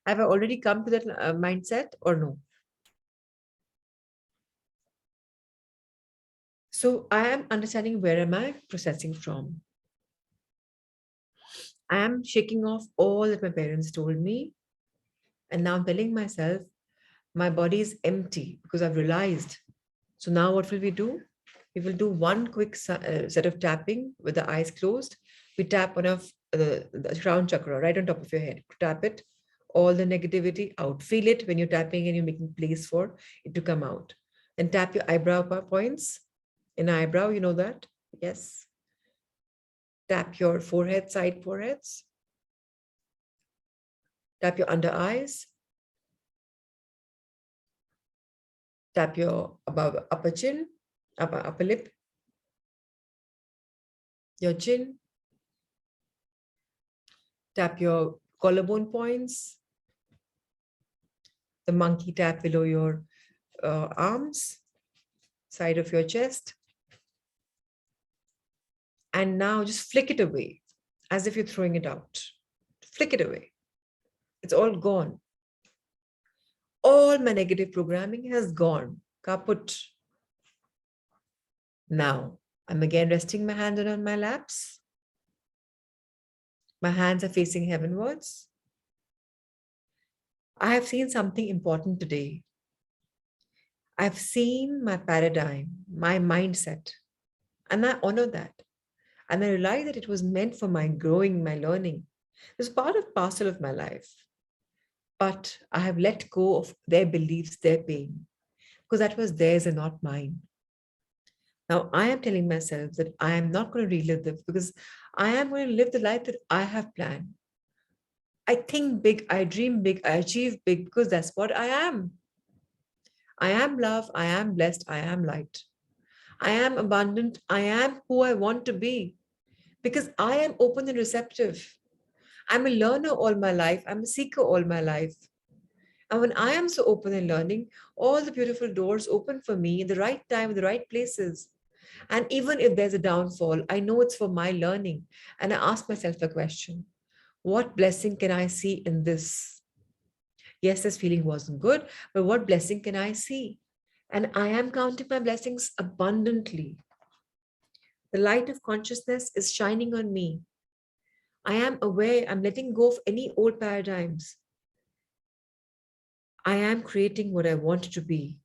Have I already come to that mindset or no? So I am understanding where am I processing from. I am shaking off all that my parents told me. And now I'm telling myself, my body is empty because I've realized. So now what will we do? We will do one quick set of tapping with the eyes closed. We tap one of the crown chakra right on top of your head. Tap it, all the negativity out. Feel it when you're tapping and you're making place for it to come out. Then tap your eyebrow points. In eyebrow, you know that? Yes. Tap your forehead, side foreheads. Tap your under eyes. Tap your above upper chin, upper lip, your chin. Tap your collarbone points. The monkey tap below your arms, side of your chest. And now just flick it away as if you're throwing it out. Flick it away. It's all gone. All my negative programming has gone. Kaput. Now, I'm again resting my hands on my laps. My hands are facing heavenwards. I have seen something important today. I've seen my paradigm, my mindset, and I honor that. And I realized that it was meant for my growing, my learning. It was part of parcel of my life. But I have let go of their beliefs, their pain, because that was theirs and not mine. Now I am telling myself that I am not going to relive this because I am going to live the life that I have planned. I think big, I dream big, I achieve big because that's what I am. I am love, I am blessed, I am light. I am abundant, I am who I want to be because I am open and receptive. I'm a learner all my life, I'm a seeker all my life. And when I am so open and learning, all the beautiful doors open for me in the right time, in the right places. And even if there's a downfall, I know it's for my learning. And I ask myself a question: what blessing can I see in this? Yes, this feeling wasn't good, but what blessing can I see? And I am counting my blessings abundantly. The light of consciousness is shining on me. I am aware, I'm letting go of any old paradigms. I am creating what I want to be.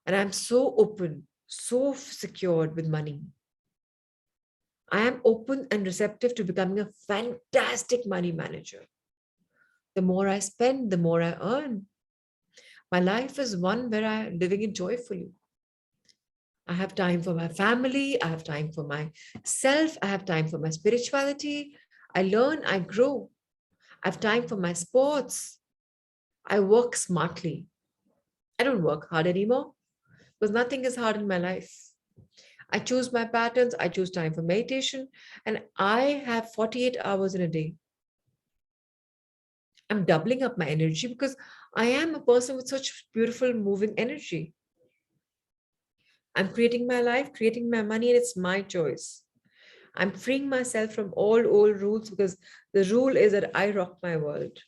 And I'm so open, so secured with money. I am open and receptive to becoming a fantastic money manager. The more I spend, the more I earn. My life is one where I am living it joyfully. I have time for my family. I have time for myself. I have time for my spirituality. I learn, I grow. I have time for my sports. I work smartly. I don't work hard anymore because nothing is hard in my life. I choose my patterns. I choose time for meditation. And I have 48 hours in a day. I'm doubling up my energy because I am a person with such beautiful, moving energy. I'm creating my life, creating my money, and it's my choice. I'm freeing myself from all old rules because the rule is that I rock my world.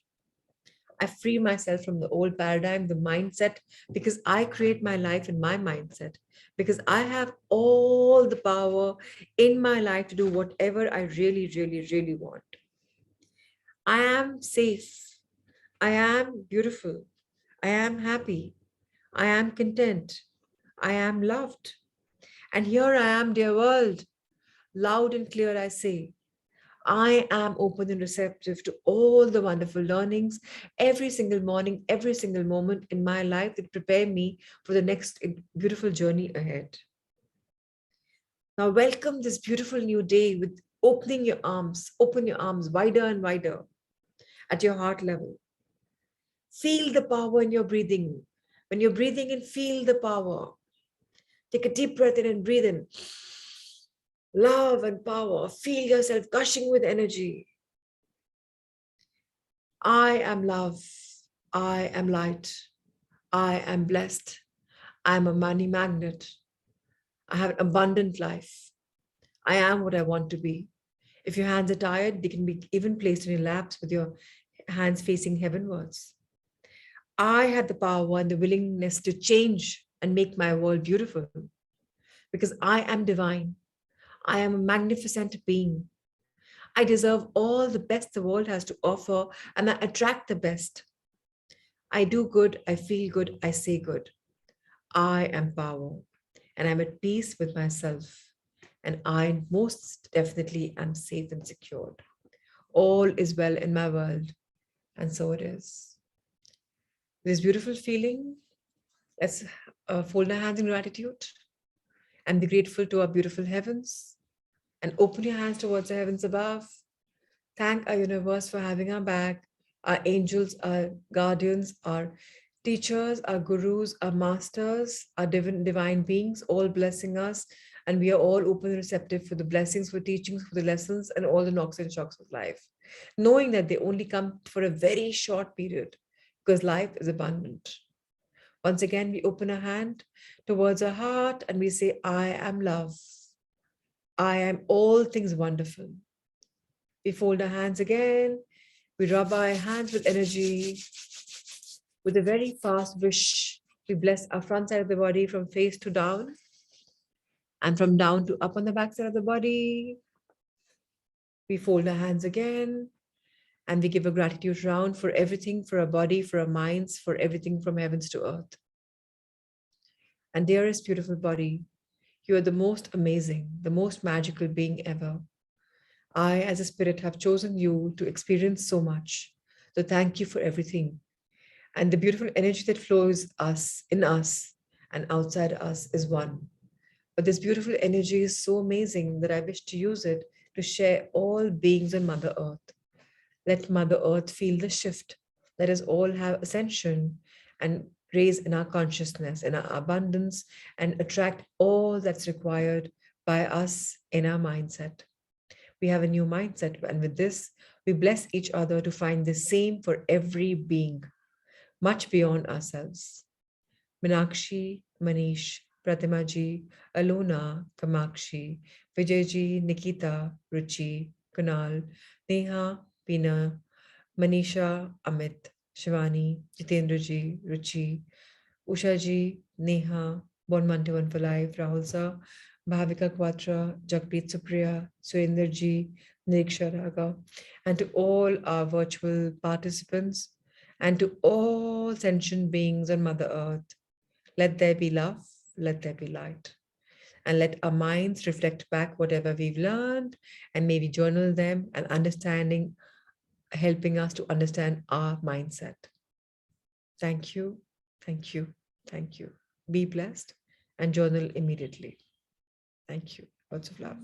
I free myself from the old paradigm, the mindset, because I create my life in my mindset, because I have all the power in my life to do whatever I really, really, really want. I am safe. I am beautiful. I am happy. I am content. I am loved. And here I am, dear world. Loud and clear, I say, I am open and receptive to all the wonderful learnings every single morning, every single moment in my life that prepare me for the next beautiful journey ahead. Now, welcome this beautiful new day with opening your arms, open your arms wider and wider at your heart level. Feel the power in your breathing. When you're breathing in, feel the power. Take a deep breath in and breathe in. Love and power. Feel yourself gushing with energy. I am love. I am light. I am blessed. I am a money magnet. I have an abundant life. I am what I want to be. If your hands are tired, they can be even placed in your laps with your hands facing heavenwards. I have the power and the willingness to change and make my world beautiful because I am divine. I am a magnificent being. I deserve all the best the world has to offer and I attract the best. I do good, I feel good, I say good. I am power and I'm at peace with myself. And I most definitely am safe and secured. All is well in my world. And so it is. This beautiful feeling, let's fold our hands in gratitude and be grateful to our beautiful heavens and open your hands towards the heavens above. Thank our universe for having our back, our angels, our guardians, our teachers, our gurus, our masters, our divine beings, all blessing us. And we are all open and receptive for the blessings, for teachings, for the lessons, and all the knocks and shocks of life, knowing that they only come for a very short period because life is abundant. Once again, we open our hand towards our heart and we say, I am love. I am all things wonderful. We fold our hands again. We rub our hands with energy. With a very fast wish, we bless our front side of the body from face to down and from down to up on the back side of the body. We fold our hands again and we give a gratitude round for everything, for our body, for our minds, for everything from heavens to earth. And dearest beautiful body, you are the most amazing, the most magical being ever. I, as a spirit, have chosen you to experience so much. So thank you for everything. And the beautiful energy that flows us in us and outside us is one. But this beautiful energy is so amazing that I wish to use it to share all beings on Mother Earth. Let Mother Earth feel the shift. Let us all have ascension and raise in our consciousness, in our abundance, and attract all that's required by us in our mindset. We have a new mindset, and with this, we bless each other to find the same for every being, much beyond ourselves. Minakshi, Manish, Pratimaji, Alona, Kamakshi, Vijayji, Nikita, Ruchi, Kunal, Neha, Pina, Manisha, Amit, Shivani, Jitendraji, Ruchi, Ushaji, Neha, Born Monday One for Life, Rahul Sa, Bhavika Quatra, Jagpreet Supriya, Suenderji, Niriksha Raga, and to all our virtual participants, and to all sentient beings on Mother Earth. Let there be love, let there be light. and let our minds reflect back whatever we've learned and maybe journal them and understanding, helping us to understand our mindset. Thank you, thank you, thank you. Be blessed and journal immediately. Thank you. Lots of love.